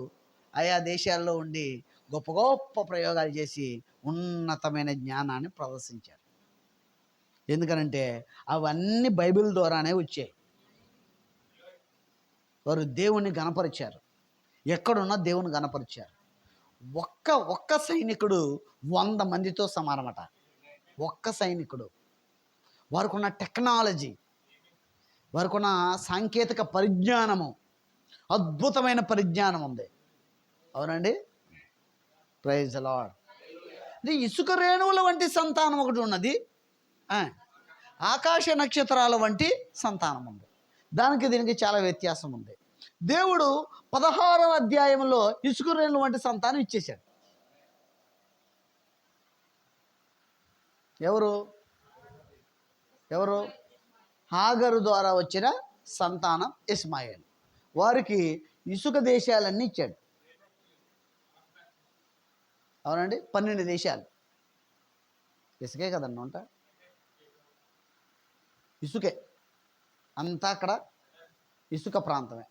ఆయా దేశాల్లో ఉండి గొప్ప గొప్ప ప్రయోగాలు చేసి ఉన్నతమైన జ్ఞానాన్ని ప్రదర్శించారు. ఎందుకనంటే అవన్నీ బైబిల్ ద్వారానే వచ్చాయి. వారు దేవుణ్ణి గణపరిచారు. ఎక్కడున్నా దేవుని గణపరిచారు. ఒక్క సైనికుడు 100 మందితో సమానమట. ఒక్క సైనికుడు. వారికున్న టెక్నాలజీ, వారికున్న సాంకేతిక పరిజ్ఞానము, అద్భుతమైన పరిజ్ఞానం ఉంది. అవునండి. Praise Lord. ఇసుక రేణువుల వంటి సంతానం ఒకటి ఉన్నది, ఆకాశ నక్షత్రాల వంటి సంతానం ఉంది. దానికి దీనికి చాలా వ్యత్యాసం ఉంది. దేవుడు 16వ అధ్యాయంలో ఇసుక రేణువుల వంటి సంతానం ఇచ్చేశాడు. ఎవరు? హాగరు ద్వారా వచ్చిన సంతానం ఇస్మాయిల్. వారికి ఇసుక దేశాలన్నీ ఇచ్చాడు. అవునండి. 12 దేశాలు. ఇసుకే కదండి వంట, ఇసుకే అంతా అక్కడ ఇసుక ప్రాంతమే.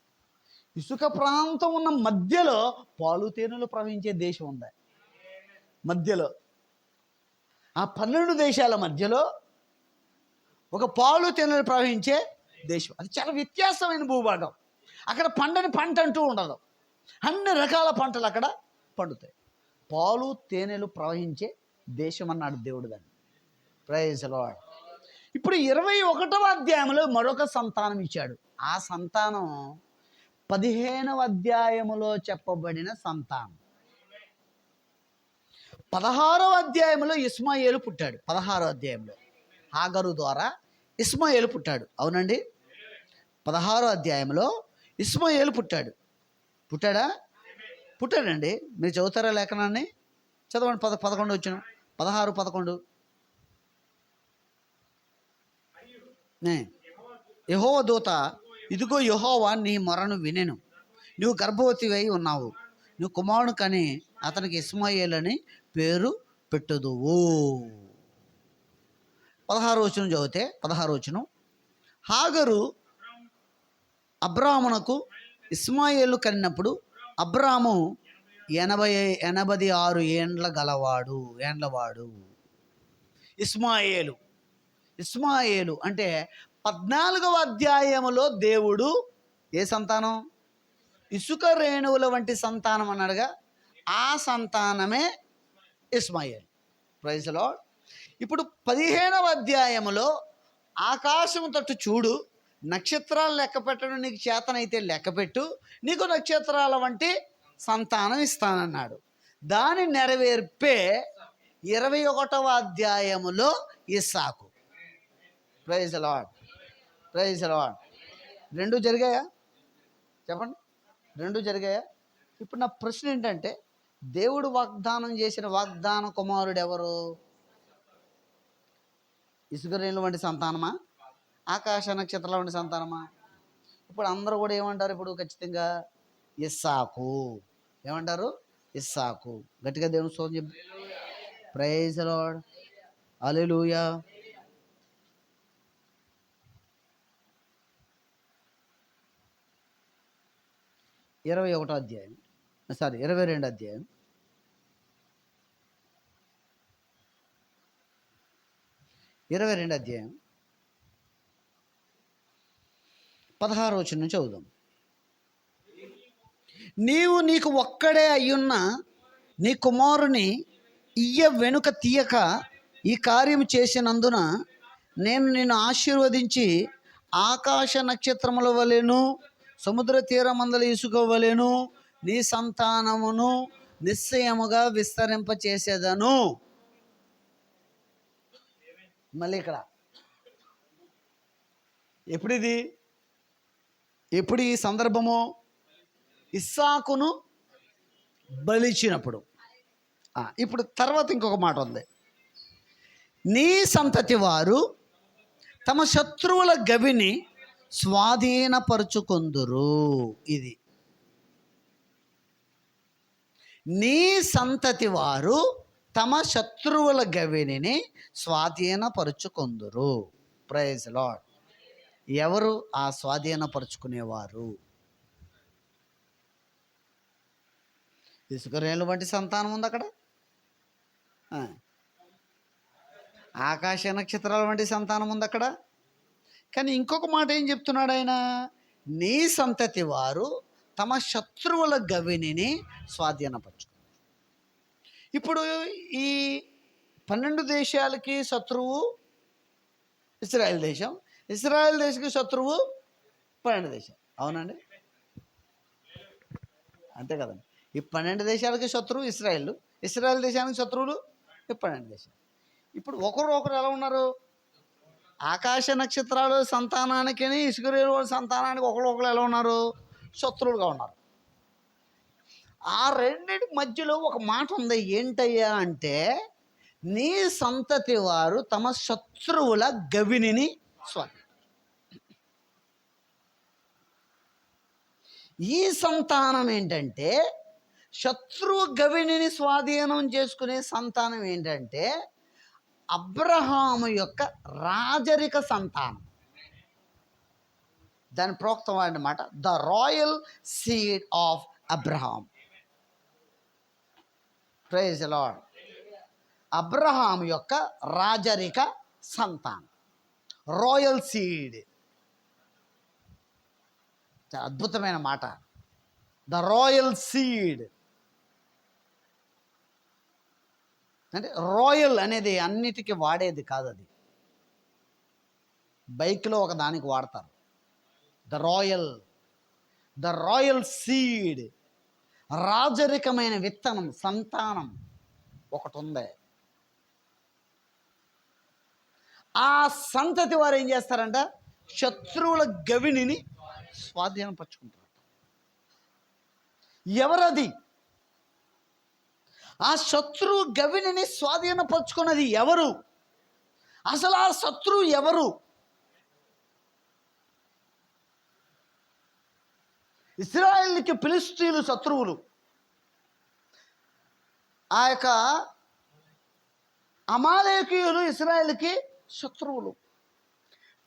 ఇసుక ప్రాంతం ఉన్న మధ్యలో పాలు తేనెలు ప్రవహించే దేశం ఉంది. మధ్యలో ఆ 12 దేశాల మధ్యలో ఒక పాలు తేనెలు ప్రవహించే దేశం. అది చాలా వ్యత్యాసమైన భూభాగం. అక్కడ పండని పంట అంటూ ఉండదు. అన్ని రకాల పంటలు అక్కడ పండుతాయి. పాలు తేనెలు ప్రవహించే దేశం అన్నాడు దేవుడు దాన్ని. Praise the Lord. ఇప్పుడు 21వ అధ్యాయంలో మరొక సంతానం ఇచ్చాడు. ఆ సంతానం 15వ అధ్యాయములో చెప్పబడిన సంతానం. 16వ అధ్యాయంలో ఇస్మాయేలు పుట్టాడు. 16వ అధ్యాయంలో హాగరు ద్వారా ఇస్మాయేలు పుట్టాడు. అవునండి, 16వ అధ్యాయంలో ఇస్మాయేలు పుట్టాడు. పుట్టాడండి. మీరు చదువుతారా లేఖనాన్ని? చదవండి. 11 వచ్చిన 16, 11. యెహోవా దూత, ఇదిగో యెహోవా నీ మొరను వినెను, నువ్వు గర్భవతివై ఉన్నావు, నువ్వు కుమారుని కని అతనికి ఇస్మాయేల్ అని పేరు పెట్టుదువు. 16 వచనం చదివితే 16 వచనం, హాగరు అబ్రామునకు ఇస్మాయేలు కనినప్పుడు అబ్రాము 86 ఏండ్లవాడు. ఇస్మాయేలు అంటే 14వ అధ్యాయములో దేవుడు ఏ సంతానం? ఇసుక రేణువుల వంటి సంతానం అన్నాడుగా, ఆ సంతానమే ఇస్మాయేల్. Praise the Lord. ఇప్పుడు 15వ అధ్యాయములో ఆకాశము తట్టు చూడు, నక్షత్రాలు లెక్క పెట్టడం నీకు చేతనైతే లెక్కపెట్టు, నీకు నక్షత్రాల వంటి సంతానం ఇస్తానన్నాడు. దాని నెరవేర్పే 21వ అధ్యాయములో ఇస్సాకు. Praise the lord. రెండు జరిగాయా? చెప్పండి, రెండు జరిగాయా? ఇప్పుడు నా ప్రశ్న ఏంటంటే, దేవుడు వాగ్దానం చేసిన వాగ్దాన కుమారుడు ఎవరు? ఇసుక రేణుల వంటి సంతానమా? ఆకాశ నక్షత్రాల వంటి సంతానమా? ఇప్పుడు అందరూ కూడా ఏమంటారు? ఇప్పుడు ఖచ్చితంగా ఇస్సాకు. ఏమంటారు? ఇస్సాకు. గట్టిగా దేవుని స్తోత్రం చెప్పు. Praise the Lord. హల్లెలూయా. 22వ అధ్యాయం, 22వ అధ్యాయం 16వ వచనం నుంచి చదువుదాం. నీకు ఒక్కడే అయ్యున్న నీ కుమారుని వెనుక తీయక ఈ కార్యం చేసినందున నేను నిన్ను ఆశీర్వదించి ఆకాశ నక్షత్రముల వలెను సముద్ర తీరమందల ఇసుక వలెను నీ సంతానమును నిశ్చయముగా విస్తరింపచేసేదను. మళ్ళీ ఇక్కడ ఎప్పుడు ఈ సందర్భము? ఇస్సాకును బలిచ్చినప్పుడు. ఇప్పుడు తర్వాత ఇంకొక మాట ఉంది, నీ సంతతి వారు తమ శత్రువుల గవిని స్వాధీనపరుచుకొందురు. ఇది నీ సంతతి వారు తమ శత్రువుల గవిని స్వాధీనపరుచుకొందురు. Praise the Lord. ఎవరు ఆ స్వాధీనపరుచుకునేవారు? ఇసుక రేణుల వంటి సంతానం ఉంది అక్కడ. ఆకాశ నక్షత్రాల వంటి సంతానం ఉంది అక్కడ. కానీ ఇంకొక మాట ఏం చెప్తున్నాడు ఆయన? నీ సంతతి వారు తమ శత్రువుల గవిని స్వాధీనపరచుకున్నారు. ఇప్పుడు ఈ 12 దేశాలకి శత్రువు ఇశ్రాయేల్ దేశం, ఇశ్రాయేల్ దేశంకి శత్రువు 12 దేశాలు. అవునండి, అంతే కదండి. ఈ 12 దేశాలకి శత్రువు ఇశ్రాయేల్, ఇశ్రాయేల్ దేశానికి శత్రువులు ఈ 12 దేశాలు. ఇప్పుడు ఒకరు ఎలా ఉన్నారు? ఆకాశ నక్షత్రాలు సంతానానికి ఇసుక రేణువుల సంతానానికి ఒకరు ఎలా ఉన్నారు? శత్రువులుగా ఉన్నారు. ఆ రెండింటి మధ్యలో ఒక మాట ఉంది. ఏంటయ్యా అంటే, నీ సంతతి వారు తమ శత్రువుల గవిని ఈ సంతానం ఏంటంటే, శత్రువు గవిని స్వాధీనం చేసుకునే సంతానం ఏంటంటే, అబ్రహాము యొక్క రాజరిక సంతానం. దాని ప్రోక్తం అన్నమాట, the royal seed of Abraham. Praise the Lord. Abraham యొక్క రాజరిక సంతానం, రాయల్ సీడ్. చాలా అద్భుతమైన మాట, ద రాయల్ సీడ్. అంటే రాయల్ అనేది అన్నిటికీ వాడేది కాదు, అది బైక్లో ఒక దానికి వాడతారు. ద రాయల్ సీడ్, రాజరికమైన విత్తనం, సంతానం ఒకటి ఉంది. ఆ సంతతి వారు ఏం చేస్తారంట, శత్రువుల గవినిని స్వాధీనపరుచుకుంటారు. ఎవరది? ఆ శత్రువు గవిని స్వాధీనపరుచుకున్నది ఎవరు? అసలు ఆ శత్రువు ఎవరు? ఇశ్రాయేలుకి ఫిలిష్తీయులు శత్రువులు. ఆ యొక్క అమాలేకీయులు ఇశ్రాయేలుకి శత్రువులు.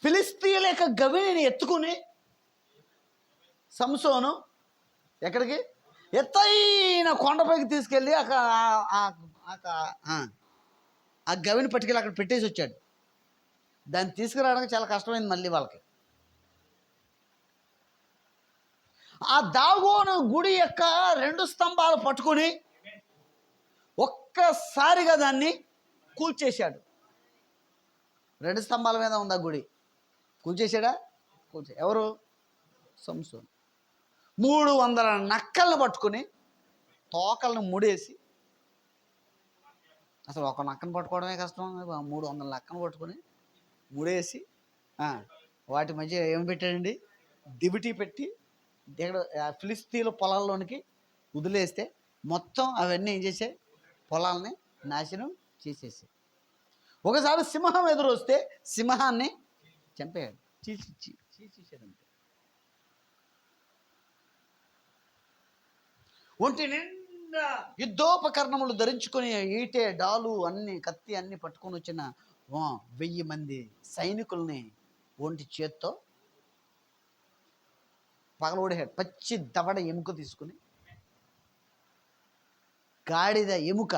ఫిలిష్తీయుల యొక్క గవిని ఎత్తుకుని సంసోను ఎక్కడికి, ఎత్తైన కొండపైకి తీసుకెళ్ళి ఆ గవిని పట్టుకెళ్ళి అక్కడ పెట్టేసి వచ్చాడు. దాన్ని తీసుకురావడానికి చాలా కష్టమైంది మళ్ళీ వాళ్ళకి. ఆ దాగోను గుడి యొక్క 2 స్తంభాలు పట్టుకుని ఒక్కసారిగా దాన్ని కూల్చేశాడు. 2 స్తంభాల మీద ఉంది ఆ గుడి. కూల్చేశాడా? ఎవరు? సంసోను. 300 నక్కలను పట్టుకుని తోకలను ముడేసి, అసలు ఒక నక్కను పట్టుకోవడమే కష్టం, 300 నక్కను పట్టుకొని ముడేసి వాటి మధ్య ఏం పెట్టాడండి, దివిటీ పెట్టి ఇక్కడ ఫిలిష్తీయుల పొలాల్లోనికి వదిలేస్తే మొత్తం అవన్నీ ఏం చేసాయి, పొలాలని నాశనం చేసేసాయి. ఒకసారి సింహం ఎదురు వస్తే సింహాన్ని చంపేయాడు, చీచేసాడంటే. ఒంటి నిండా యుద్ధోపకరణములు ధరించుకొని ఈటె, డాలు, అన్ని కత్తి అన్ని పట్టుకొని వచ్చిన 1000 మంది సైనికుల్ని ఒంటి చేత్తో పగలగొడేశాడు. పచ్చి దవడ ఎముక తీసుకుని, గాడిద ఎముక,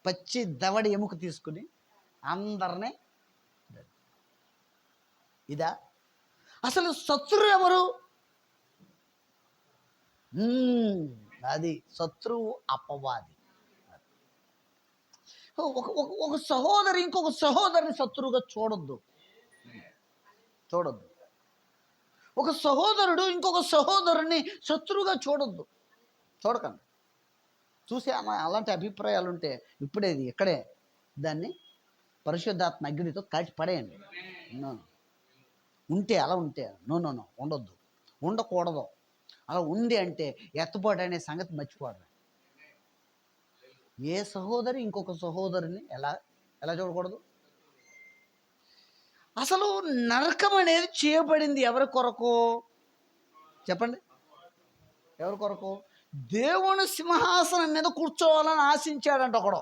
పచ్చి దవడ ఎముక తీసుకుని అందరినీ. ఇదా అసలు శత్రువు ఎవరు? అది శత్రువు అపవాది. ఒక సహోదరి ఇంకొక సహోదరిని శత్రువుగా చూడొద్దు. ఒక సహోదరుడు ఇంకొక సహోదరుని శత్రువుగా చూడకండి. చూసి అలాంటి అభిప్రాయాలు ఉంటే ఇక్కడే దాన్ని పరిశుద్ధాత్మ అగ్నితో కాల్చి పడేయండి. అలా ఉంటే నో ఉండొద్దు, ఉండకూడదు. అలా ఉంది అంటే ఎత్తుపాటు అనే సంగతి మర్చిపోవడం. ఏ సహోదరి ఇంకొక సహోదరిని ఎలా చూడకూడదు? అసలు నరకం అనేది చేయబడింది ఎవరి కొరకు చెప్పండి? ఎవరి కొరకు? దేవుని సింహాసనం మీద కూర్చోవాలని ఆశించాడంట ఒకడు.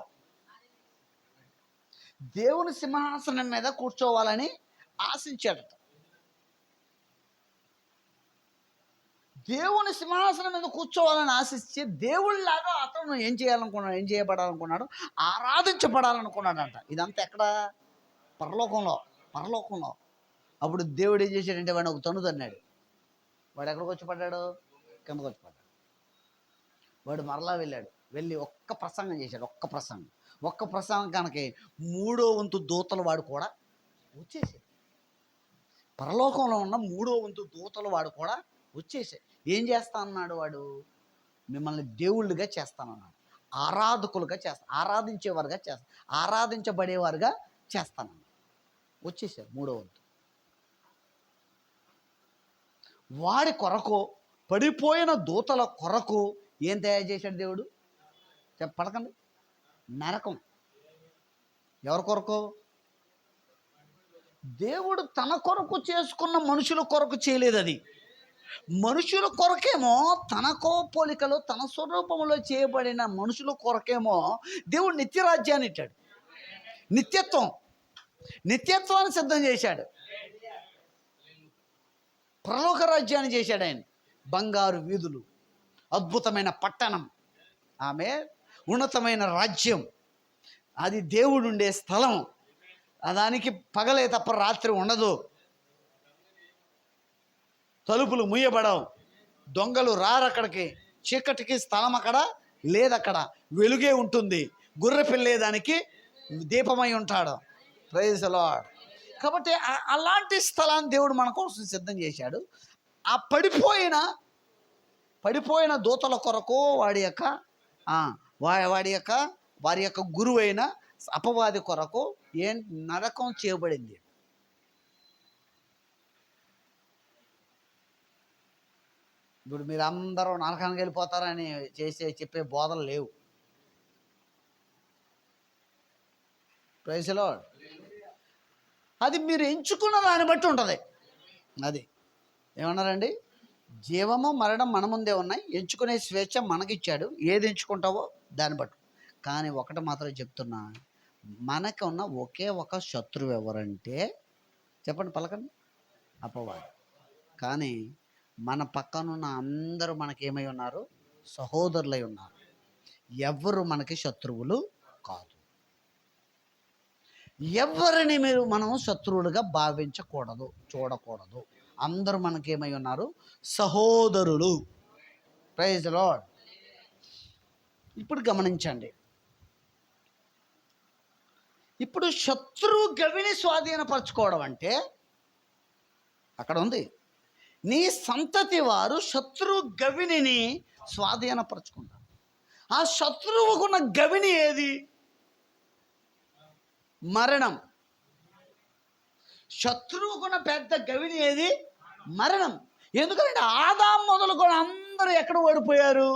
దేవుని సింహాసనం మీద కూర్చోవాలని ఆశించాడట. దేవుని సింహాసనం మీద కూర్చోవాలని ఆశించి దేవుళ్ళలాగా అతను ఏం చేయబడాలనుకున్నాడు, ఆరాధించబడాలనుకున్నాడంట. ఇదంతా ఎక్కడ? పరలోకంలో. అప్పుడు దేవుడు ఏం చేశాడంటే వాడిని ఒక తన్ను తన్నాడు. వాడు ఎక్కడికి వచ్చి పడ్డాడు? కిందకు వచ్చి పడ్డాడు. వాడు మరలా వెళ్ళి ఒక్క ప్రసంగం చేశాడు. ఒక్క ప్రసంగానికి 3వ వంతు దూతలు వాడు కూడా వచ్చేసాయి. పరలోకంలో ఉన్న 3వ వంతు దూతలు వాడు కూడా వచ్చేసాయి. ఏం చేస్తా అన్నాడు వాడు? మిమ్మల్ని దేవుళ్ళుగా చేస్తానన్నాడు, ఆరాధకులుగా చేస్తాను, ఆరాధించేవారుగా చేస్తాను, ఆరాధించబడేవారుగా చేస్తానన్నాడు. వచ్చేసారు 3వ వంతు. వాడి కొరకు, పడిపోయిన దూతల కొరకు ఏం తయారు చేశాడు దేవుడు? పడకండి. నరకం. ఎవరి కొరకు? దేవుడు తన కొరకు చేసుకున్న మనుషుల కొరకు చేయలేదు. అది మనుషుల కొరకేమో, తన పోలికలో తన స్వరూపంలో చేయబడిన మనుషుల కొరకేమో దేవుడు నిత్యరాజ్యాన్ని ఇచ్చాడు. నిత్యత్వాన్ని సిద్ధం చేశాడు. పరలోక రాజ్యాన్ని చేశాడు ఆయన. బంగారు వీధులు, అద్భుతమైన పట్టణం, ఆమె ఉన్నతమైన రాజ్యం, అది దేవుడు ఉండే స్థలం. దానికి పగలే తప్ప రాత్రి ఉండదు. తలుపులు ముయ్యబడవు, దొంగలు రారక్కడికి, చీకటికి స్థలం అక్కడ లేదక్కడ, వెలుగే ఉంటుంది. గుర్రె పిల్లే దానికి దీపమై ఉంటాడు. Praise the Lord. కాబట్టి అలాంటి స్థలాన్ని దేవుడు మన కోసం సిద్ధం చేశాడు. ఆ పడిపోయిన దూతల కొరకు వారి యొక్క గురువైన అపవాది కొరకు నరకం చేయబడింది. ఇప్పుడు మీరు అందరూ నరకానికి వెళ్ళిపోతారని చెప్పే బోధలు లేవు. Praise the Lord. అది మీరు ఎంచుకున్న దాన్ని బట్టి ఉంటుంది. అది ఏమన్నారండి, జీవము మరణం మన ముందే ఉన్నాయి, ఎంచుకునే స్వేచ్ఛ మనకిచ్చాడు. ఏది ఎంచుకుంటావో దాన్ని బట్టి. కానీ ఒకటి మాత్రం చెప్తున్నా, మనకున్న ఒకే ఒక శత్రువు ఎవరంటే చెప్పండి, పలకండి, అపవాది. కానీ మన పక్కనున్న అందరూ మనకేమై ఉన్నారు, సహోదరులై ఉన్నారు. ఎవరు మనకి శత్రువులు కాదు. ఎవరిని మనం శత్రువులుగా భావించకూడదు, చూడకూడదు. అందరూ మనకేమై ఉన్నారు, సహోదరులు. Praise the Lord. ఇప్పుడు గమనించండి, ఇప్పుడు శత్రువు గవిని స్వాధీనపరచుకోవడం అంటే అక్కడ ఉంది, నీ సంతతి వారు శత్రువు గవిని స్వాధీనపరచుకుంటారు. ఆ శత్రువుకున్న గవిని ఏది? మరణం. శత్రువుకున్న పెద్ద గవిని ఏది? మరణం. ఎందుకంటే ఆదాం మొదలుకొని అందరూ ఎక్కడ ఓడిపోయారు?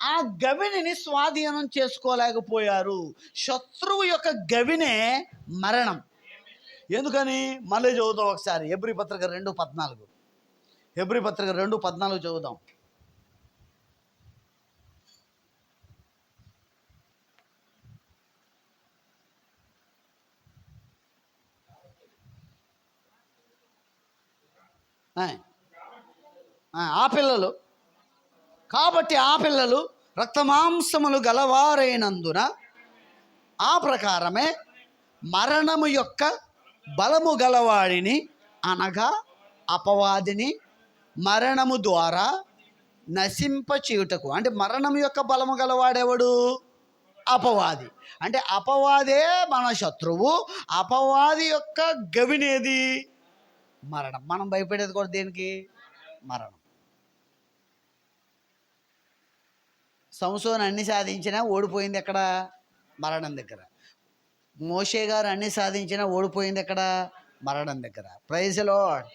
ఆ గవిని స్వాధీనం చేసుకోలేకపోయారు. శత్రువు యొక్క గవినే మరణం. ఎందుకని? మళ్ళీ చదువుతాం ఒకసారి, హెబ్రీ పత్రిక 2:14. హెబ్రీ పత్రిక 2:14 చదువుదాం. కాబట్టి ఆ పిల్లలు రక్తమాంసములు గలవారైనందున ఆ ప్రకారమే మరణము యొక్క బలము గలవాడిని, అనగా అపవాదిని మరణము ద్వారా నశింపచేయుటకు. అంటే మరణం యొక్క బలము గలవాడెవడు? అపవాది. అంటే అపవాదే మన శత్రువు. అపవాది యొక్క గవినేది? మరణం. మనం భయపడేది కూడా దేనికి? మరణం. సంసోను అన్ని సాధించినా ఓడిపోయింది ఎక్కడ? మరణం దగ్గర. మోషే గారు అన్ని సాధించినా ఓడిపోయింది ఎక్కడ? మరణం దగ్గర. Praise the Lord.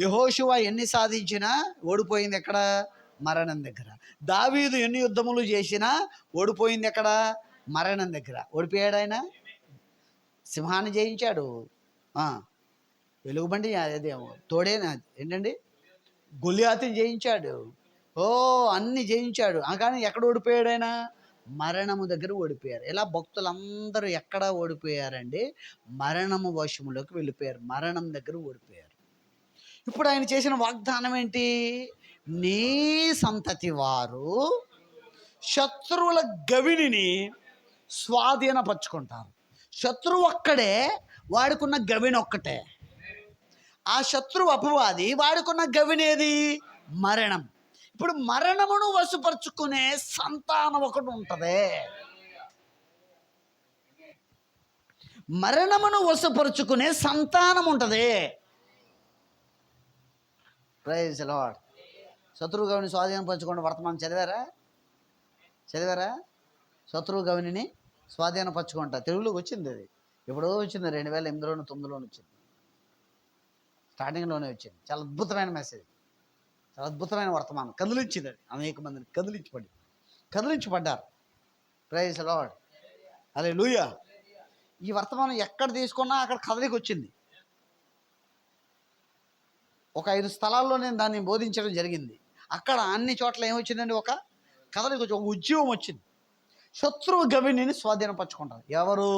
యెహోషువ ఎన్ని సాధించినా ఓడిపోయింది ఎక్కడ? మరణం దగ్గర. దావీదు ఎన్ని యుద్ధములు చేసినా ఓడిపోయింది ఎక్కడ? మరణం దగ్గర. ఓడిపోయాడు ఆయన. సింహాన్ని జయించాడు, వెలుగుబండి అదేమో తోడేనా ఏంటండి, గొలియాతుని జయించాడు, అన్ని జయించాడు. కానీ ఎక్కడ ఓడిపోయాడు ఆయన? మరణము దగ్గర ఓడిపోయారు. ఇలా భక్తులందరూ ఎక్కడ ఓడిపోయారండి? మరణము వశములోకి వెళ్ళిపోయారు, మరణం దగ్గర ఓడిపోయారు. ఇప్పుడు ఆయన చేసిన వాగ్దానం ఏంటి? నీ సంతతి వారు శత్రువుల గవిని స్వాధీనపరుచుకుంటారు. శత్రువు ఒక్కడే, వాడుకున్న గవిని ఒక్కటే. ఆ శత్రువు అపవాది, వాడుకున్న గవినేది? మరణం. ఇప్పుడు మరణమును వశపరుచుకునే సంతానం ఒకటి ఉంటుంది. మరణమును వశపరుచుకునే సంతానం ఉంటుంది. Praise the Lord. శత్రువు గవిని స్వాధీనపరచుకోండి. వర్తమానం చదివారా? శత్రువు గవిని స్వాధీనపరచుకుంటా. తెలుగులోకి వచ్చింది. అది ఎప్పుడో వచ్చింది, 2008లోను 2009లోనే వచ్చింది. స్టార్టింగ్లోనే వచ్చింది. చాలా అద్భుతమైన మెసేజ్, చాలా అద్భుతమైన వర్తమానం. కదిలించింది. అది అనేక మందిని కదిలించబడ్డారు. Praise the Lord. హల్లెలూయా. ఈ వర్తమానం ఎక్కడ తీసుకున్నా అక్కడ కదలికి వచ్చింది. ఒక 5 స్థలాల్లో నేను దాన్ని బోధించడం జరిగింది. అక్కడ అన్ని చోట్ల ఏమొచ్చిందండి? ఒక కదలికి వచ్చి, ఒక ఉద్యమం వచ్చింది. శత్రువు గవినిని స్వాధీనపరచుకుంటారు. ఎవరు?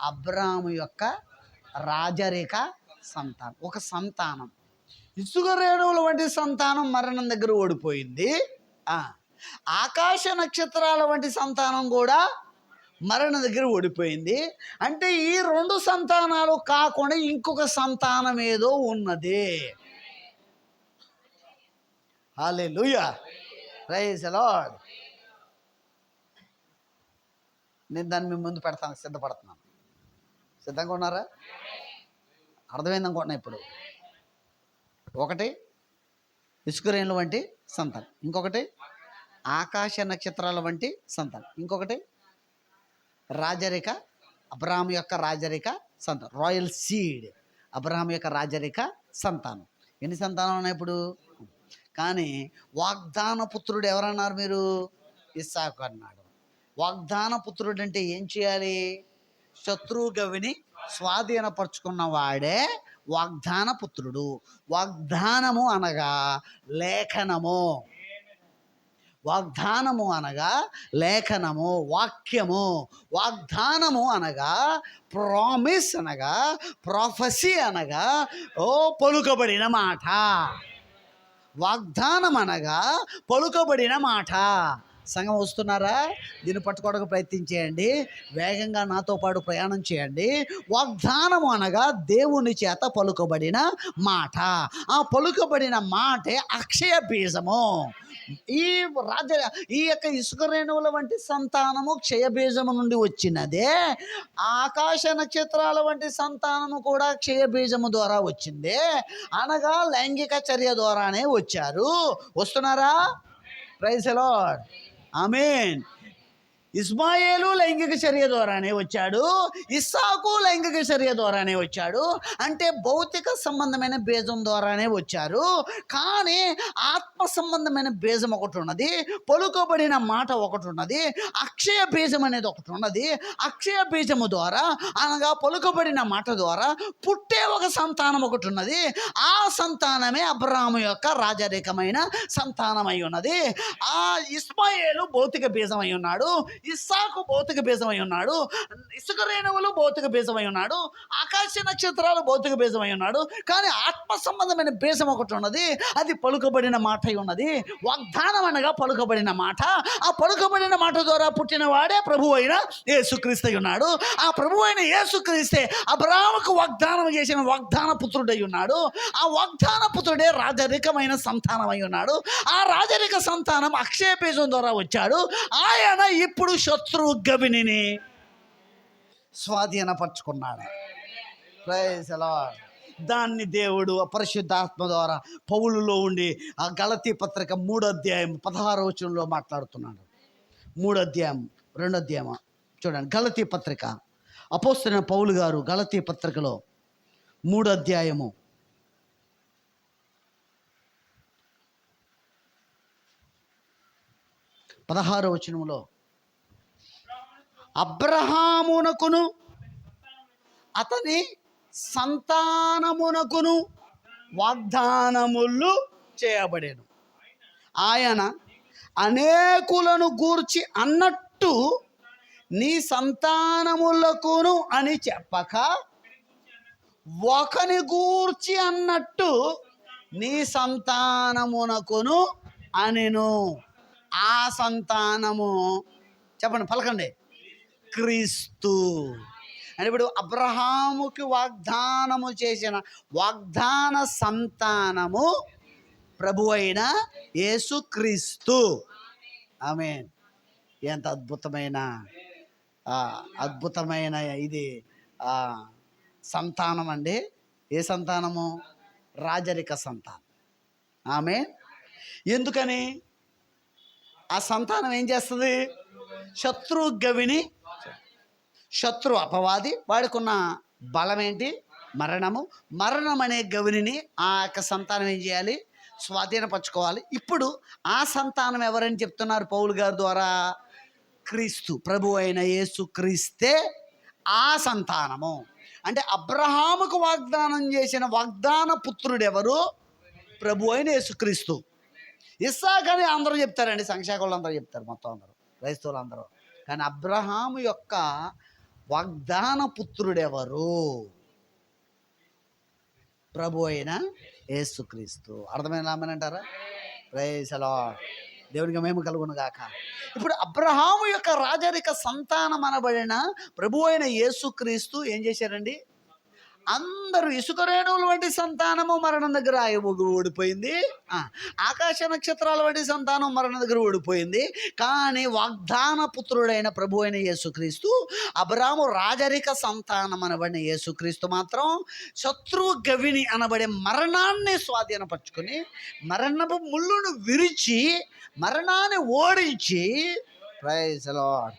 అబ్రాము యొక్క రాజరిక సంతానం, ఒక సంతానం. ఇసుక రేణువుల వంటి సంతానం మరణం దగ్గర ఓడిపోయింది. ఆకాశ నక్షత్రాల వంటి సంతానం కూడా మరణం దగ్గర ఓడిపోయింది. అంటే ఈ రెండు సంతానాలు కాకుండా ఇంకొక సంతానం ఏదో ఉన్నది. హల్లెలూయా, ప్రైజ్ ది లార్డ్. నేను దాన్ని మీ ముందు పెడతాను, సిద్ధపడుతున్నాను. సిద్ధంగా ఉన్నారా? అర్థమైంది అనుకుంటున్నా. ఇప్పుడు ఒకటి ఇసుక రేణుల వంటి సంతానం, ఇంకొకటి ఆకాశ నక్షత్రాల వంటి సంతానం, ఇంకొకటి రాజరిక, అబ్రహాం యొక్క రాజరిక సంతానం, రాయల్ సీడ్, అబ్రహాం యొక్క రాజరిక సంతానం. ఎన్ని సంతానం ఉన్నాయి ఇప్పుడు? కానీ వాగ్దాన పుత్రుడు ఎవరన్నారు మీరు? ఇస్సాకు అన్నాడు. వాగ్దాన పుత్రుడు అంటే ఏం చేయాలి? శత్రువు గవిని స్వాధీనపరుచుకున్న వాడే వాగ్దాన పుత్రుడు. వాగ్దానము అనగా లేఖనము, వాగ్దానము అనగా లేఖనము, వాక్యము. వాగ్దానము అనగా ప్రామిస్, అనగా ప్రాఫెసీ, అనగా పలుకబడిన మాట. వాగ్దానం అనగా పలుకబడిన మాట. సంఘం వస్తున్నారా? దీన్ని పట్టుకోవడానికి ప్రయత్నం చేయండి. వేగంగా నాతో పాటు ప్రయాణం చేయండి. వాగ్దానం అనగా దేవుని చేత పలుకబడిన మాట. ఆ పలుకబడిన మాటే అక్షయ బీజము. ఈ యొక్క ఇసుక రేణువుల వంటి సంతానము క్షయబీజము నుండి వచ్చినదే. ఆకాశ నక్షత్రాల వంటి సంతానము కూడా క్షయబీజము ద్వారా వచ్చిందే, అనగా లైంగిక చర్య ద్వారానే వచ్చారు. వస్తున్నారా? ప్రైజ్ ది లార్డ్, ఆమేన్. ఇస్మాయేలు లైంగిక చర్య ద్వారానే వచ్చాడు, ఇస్సాకు లైంగిక చర్య ద్వారానే వచ్చాడు. అంటే భౌతిక సంబంధమైన బీజం ద్వారానే వచ్చారు. కానీ ఆత్మ సంబంధమైన బీజం ఒకటి ఉన్నది, పలుకబడిన మాట ఒకటి ఉన్నది, అక్షయ బీజం అనేది ఒకటి ఉన్నది. అక్షయ బీజము ద్వారా, అనగా పలుకబడిన మాట ద్వారా పుట్టే ఒక సంతానం ఒకటి ఉన్నది. ఆ సంతానమే అబ్రాహాము యొక్క రాజరికమైన సంతానమై ఉన్నది. ఆ ఇస్మాయేలు భౌతిక బీజమై ఉన్నాడు, ఇస్సాకు భౌతిక బీజమై ఉన్నాడు, ఇసుక రేణువులు భౌతిక బీజమై ఉన్నాడు, ఆకాశ నక్షత్రాలు భౌతిక బీజమై ఉన్నాడు. కానీ ఆత్మ సంబంధమైన బీజం ఒకటి ఉన్నది, అది పలుకబడిన మాట అయి ఉన్నది. వాగ్దానం అనగా పలుకబడిన మాట. ఆ పలుకబడిన మాట ద్వారా పుట్టిన వాడే ప్రభు అయిన యేసుక్రీస్తు అయి ఉన్నాడు. ఆ ప్రభు అయిన యేసుక్రీస్తే అబ్రాహాముకు వాగ్దానం చేసిన వాగ్దాన పుత్రుడై ఉన్నాడు. ఆ వాగ్దాన పుత్రుడే రాజరికమైన సంతానం అయి ఉన్నాడు. ఆ రాజరిక సంతానం అక్షయ బీజం ద్వారా వచ్చాడు. ఆయన ఇప్పుడు శత్రువు గవినిని స్వాధీనపరచుకున్నాడు. Praise the Lord. దాన్ని దేవుడు పరిశుద్ధాత్మ ద్వారా పౌలులో ఉండి ఆ గలతీ పత్రిక 3వ అధ్యాయం 16వ వచనంలో మాట్లాడుతున్నాడు. 3వ అధ్యాయం 2వ అధ్యాయం చూడండి. గలతీ పత్రిక, అపోస్తలుడైన పౌలు గారు గలతీ పత్రికలో 3వ అధ్యాయము 16వ వచనంలో, అబ్రహామునకును అతని సంతానమునకును వాగ్దానములు చేయబడెను. ఆయన అనేకులను గూర్చి అన్నట్టు నీ సంతానములకును అని చెప్పక, ఒకని గూర్చి అన్నట్టు నీ సంతానమునకును అనెను. ఆ సంతానము చెప్పండి, పలకండి, క్రీస్తు. అంటే ఇప్పుడు అబ్రహాముకి వాగ్దానము చేసిన వాగ్దాన సంతానము ప్రభు అయిన యేసుక్రీస్తు. ఆమేన్. ఎంత అద్భుతమైన ఇది సంతానం అండి. ఏ సంతానము? రాజరిక సంతానం. ఆమేన్. ఎందుకని? ఆ సంతానం ఏం చేస్తుంది? శత్రు గవిని, శత్రు అపవాది, వాడికున్న బలం ఏంటి? మరణము. మరణం అనే గవిని ఆ యొక్క సంతానం ఏం చేయాలి? స్వాధీనపరచుకోవాలి. ఇప్పుడు ఆ సంతానం ఎవరని చెప్తున్నారు పౌలు గారి ద్వారా? క్రీస్తు, ప్రభు అయిన యేసు క్రీస్తే ఆ సంతానము. అంటే అబ్రహాముకు వాగ్దానం చేసిన వాగ్దాన పుత్రుడు ఎవరు? ప్రభు అయిన యేసుక్రీస్తు. ఇస్సాకు అని అందరూ చెప్తారండి, సంఖ్యాకులు అందరూ చెప్తారు, మొత్తం అందరూ క్రైస్తవులు అందరూ. కానీ అబ్రహాము యొక్క వాగ్దాన పుత్రుడెవరు? ప్రభు అయిన యేసుక్రీస్తు. అర్థమైందామనంటారా? Praise the Lord. దేవునికి మహిమ కలుగును గాక. ఇప్పుడు అబ్రహాము యొక్క రాజరిక సంతానం అనబడిన ప్రభు అయిన యేసుక్రీస్తు ఏం చేశారండి? అందరూ ఇసుక రేణువుల వంటి సంతానము మరణం దగ్గర ఓడిపోయింది. ఆకాశ నక్షత్రాల వంటి సంతానం మరణం దగ్గర ఓడిపోయింది. కానీ వాగ్దాన పుత్రుడైన ప్రభు అయిన యేసుక్రీస్తు, అబ్రాము రాజరిక సంతానం అనబడిన యేసుక్రీస్తు మాత్రం శత్రువు గవిని అనబడే మరణాన్ని స్వాధీనపరచుకొని మరణపు ముళ్ళును విరిచి మరణాన్ని ఓడించి, ప్రైజ్ ది లార్డ్.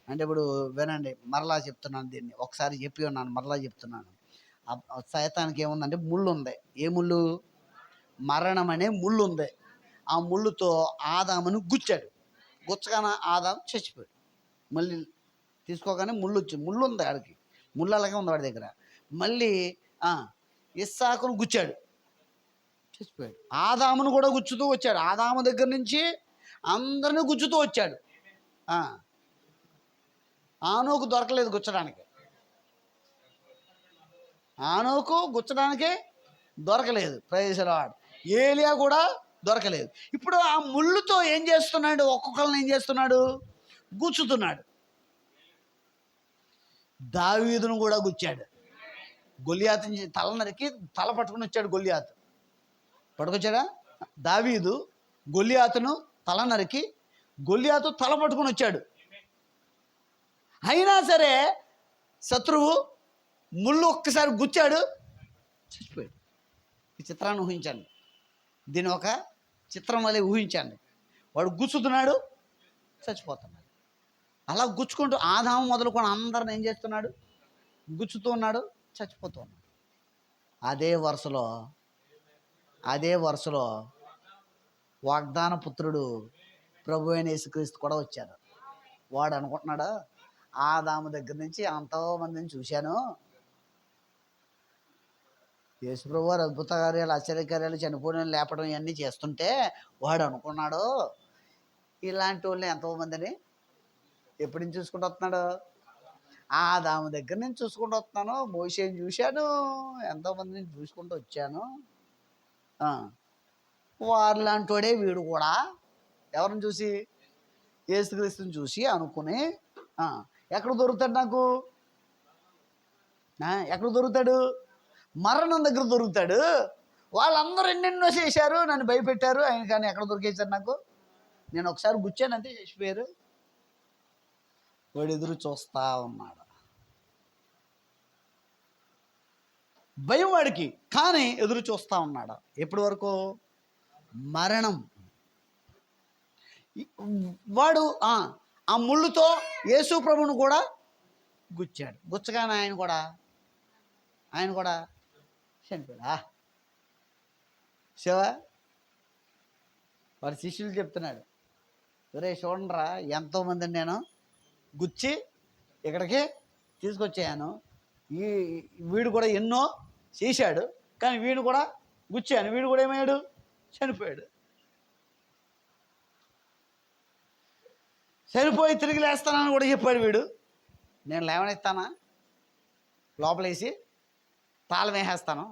అంటే ఇప్పుడు వినండి, మరలా చెప్తున్నాను, దీన్ని ఒకసారి చెప్పి ఉన్నాను, మరలా చెప్తున్నాను. సైతానికి ఏముందంటే ముళ్ళు ఉంది. ఏ ముళ్ళు? మరణం అనే ముళ్ళు ఉంది. ఆ ముళ్ళుతో ఆదామును గుచ్చాడు. గుచ్చగానే ఆదాము చచ్చిపోయాడు. మళ్ళీ తీసుకోగానే ముళ్ళు ఉంది ఆడికి, ముళ్ళు అలాగే ఉంది వాడి దగ్గర. మళ్ళీ ఇస్సాకును గుచ్చాడు, చచ్చిపోయాడు. ఆదామును కూడా గుచ్చుతూ వచ్చాడు. ఆదాము దగ్గర నుంచి అందరినీ గుచ్చుతూ వచ్చాడు. ఆనోకు దొరకలేదు గుచ్చడానికి, ఆనోకు గుచ్చడానికి దొరకలేదు. Praise the Lord. ఏలియా కూడా దొరకలేదు. ఇప్పుడు ఆ ముళ్ళుతో ఏం చేస్తున్నాడు? ఒక్కొక్కరిని ఏం చేస్తున్నాడు? గుచ్చుతున్నాడు. దావీదును కూడా గుచ్చాడు. గొలియాతు తల నరికి తల పట్టుకుని వచ్చాడు. గొలియాతు పట్టుకొచ్చాడా? దావీదు గొలియాతును తల నరికి గొలియాతు తల పట్టుకుని వచ్చాడు. అయినా సరే శత్రువు ముళ్ళు ఒక్కసారి గుచ్చాడు, చచ్చిపోయాడు. ఈ చిత్రాన్ని ఊహించండి, దీని ఒక చిత్రం వల్ల ఊహించండి. వాడు గుచ్చుతున్నాడు, చచ్చిపోతున్నాడు. అలా గుచ్చుకుంటూ ఆదాము మొదలుకొని అందరిని ఏం చేస్తున్నాడు? గుచ్చుతూ ఉన్నాడు, చచ్చిపోతూ ఉన్నాడు. అదే వరుసలో వాగ్దాన పుత్రుడు ప్రభు అయిన యేసుక్రీస్తు కూడా వచ్చారు. వాడు అనుకుంటున్నాడు, ఆదాము దగ్గర నుంచి ఎంతోమందిని చూశాను, యేసుప్రభు వారు అద్భుత కార్యాలు, ఆశ్చర్యకార్యాలు, చనిపోయిన లేపడం ఇవన్నీ చేస్తుంటే వాడు అనుకున్నాడు, ఇలాంటి వాళ్ళని ఎంతోమందిని ఎప్పటి నుంచి చూసుకుంటూ వస్తున్నాడు? ఆదాము దగ్గర నుంచి చూసుకుంటూ వస్తున్నాను. మోషేని చూశాను, ఎంతోమందిని చూసుకుంటూ వచ్చాను. వారిలాంటి వాడే వీడు కూడా. ఎవరిని చూసి? యేసుక్రీస్తుని చూసి అనుకుని ఎక్కడ దొరుకుతాడు నాకు? ఎక్కడ దొరుకుతాడు? మరణం దగ్గర దొరుకుతాడు. వాళ్ళందరూ ఎన్నెన్నో చేశారు, నన్ను భయపెట్టారు, ఆయన కానీ ఎక్కడ దొరికేశారు నాకు? నేను ఒకసారి గుచ్చాను అంతే, చచ్చిపోయారు. వాడు ఎదురు చూస్తా ఉన్నాడు. భయం వాడికి, కానీ ఎదురు చూస్తా ఉన్నాడు. ఎప్పటి వరకు? మరణం. వాడు ఆ ముళ్ళుతో యేసు ప్రభువును కూడా గుచ్చాడు. గుచ్చగానే ఆయన కూడా చనిపోయాడా? శివ వాడి శిష్యులు చెప్తున్నాడు, ఒరే చూడండిరా, ఎంతోమందిని నేను గుచ్చి ఇక్కడికి తీసుకొచ్చాను. వీడు కూడా ఎన్నో చేశాడు, కానీ వీడు కూడా గుచ్చాను, వీడు కూడా ఏమయ్యాడు? చనిపోయాడు. చనిపోయి తిరిగి లేస్తానని కూడా చెప్పాడు వీడు. నేను లేవనెత్తానా? లోపలేసి తాళం వేసేస్తాను.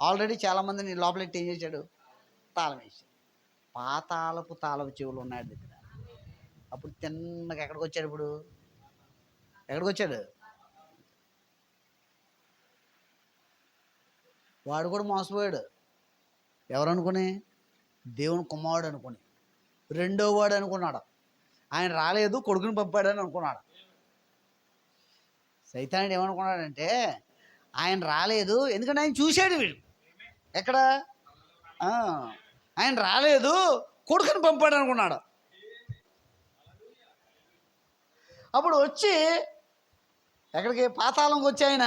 ఆల్రెడీ చాలామందిని లోపలెట్టి ఏం చేశాడు? తాళం వేసి. పాతాళపు తాళపు చెవులు ఉన్నాడు దగ్గర. అప్పుడు తిన్నగా ఎక్కడికి వచ్చాడు? ఇప్పుడు ఎక్కడికి వచ్చాడు? వాడు కూడా మోసపోయాడు. ఎవరు అనుకుని? దేవుని కుమారుడు అనుకుని. రెండో వాడు అనుకున్నాడు. ఆయన రాలేదు, కొడుకుని పంపాడని అనుకున్నాడు. సైతానుడు ఏమనుకున్నాడంటే, ఆయన రాలేదు ఎందుకంటే ఆయన చూశాడు. వీడు ఎక్కడ? ఆయన రాలేదు, కొడుకుని పంపాడు అనుకున్నాడు. అప్పుడు వచ్చి ఎక్కడికి? పాతాళంకి వచ్చి ఆయన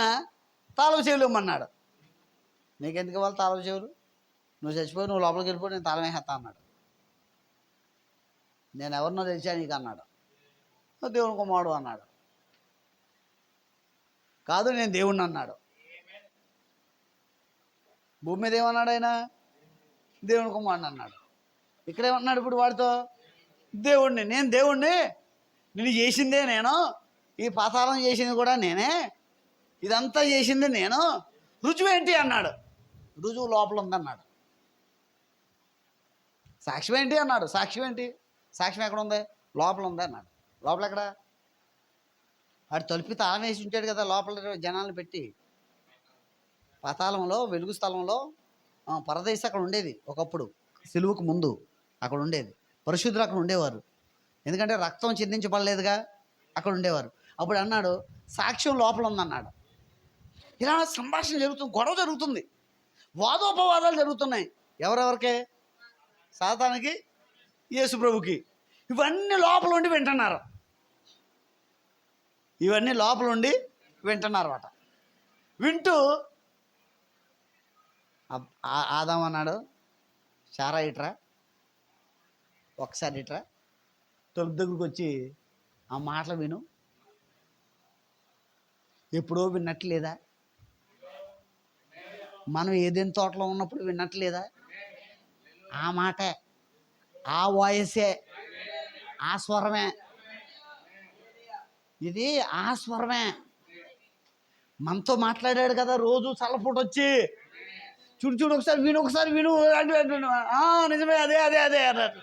తాళపు చెవులు ఇమ్మన్నాడు. నీకెందుకు ఇవ్వాలి తాళపు చెవులు? నువ్వు చచ్చిపోయి నువ్వు లోపలికి వెళ్ళిపోయి నేను తాళం వేసేస్తా అన్నాడు. నేను ఎవరినో తెలిసా నీకు అన్నాడు. దేవుని కుమారుడు అన్నాడు. కాదు నేను దేవుణ్ణి అన్నాడు. భూమి మీద ఏమన్నాడు ఆయన? దేవుని కుమారుడు అన్నాడు. ఇక్కడేమన్నాడు ఇప్పుడు వాడితో? దేవుణ్ణి. నేను దేవుణ్ణి, నేను చేసిందే నేను, ఈ పాతాళం చేసింది కూడా నేనే, ఇదంతా చేసింది నేను, రుజువు ఏంటి అన్నాడు. రుజువు లోపల ఉందన్నాడు. సాక్ష్యం ఏంటి అన్నాడు. సాక్ష్యం ఏంటి? సాక్ష్యం ఎక్కడ ఉంది? లోపల ఉంది అన్నాడు. లోపల ఎక్కడ? వాడు తలుపి తాళం వేసి ఉంచాడు కదా లోపల జనాలను పెట్టి. పాతాళంలో, వెలుగు స్థలంలో పరదేశం అక్కడ ఉండేది ఒకప్పుడు, సిలువకు ముందు అక్కడ ఉండేది. పరిశుద్ధులు అక్కడ ఉండేవారు, ఎందుకంటే రక్తం చిందించబడలేదుగా, అక్కడ ఉండేవారు. అప్పుడు అన్నాడు సాక్ష్యం లోపల ఉందన్నాడు. ఇలా సంభాషణ జరుగుతుంది, గొడవ జరుగుతుంది, వాదోపవాదాలు జరుగుతున్నాయి. ఎవరెవరికే? సాతానికి, యేసు ప్రభుకి. ఇవన్నీ లోపల ఉండి వింటున్నారు. ఇవన్నీ లోపల ఉండి వింటున్నారు అట. వింటూ ఆదాం అన్నాడు, శారా ఇట్రా, ఒకసారి ఇట్రా, తలుపు దగ్గరికి వచ్చి ఆ మాటలు విను. ఎప్పుడో విన్నట్లేదా? మనం ఏదైనా తోటలో ఉన్నప్పుడు విన్నట్లేదా? ఆ మాటే, ఆ వాయిసే, ఆ స్వరమే, ఇది ఆ స్వరమే. మనతో మాట్లాడాడు కదా రోజు చల్లపూట వచ్చి, చూడు చూడు ఒకసారి విను, ఒకసారి విను అంటే నిజమే, అదే అదే అదే అన్నాడు.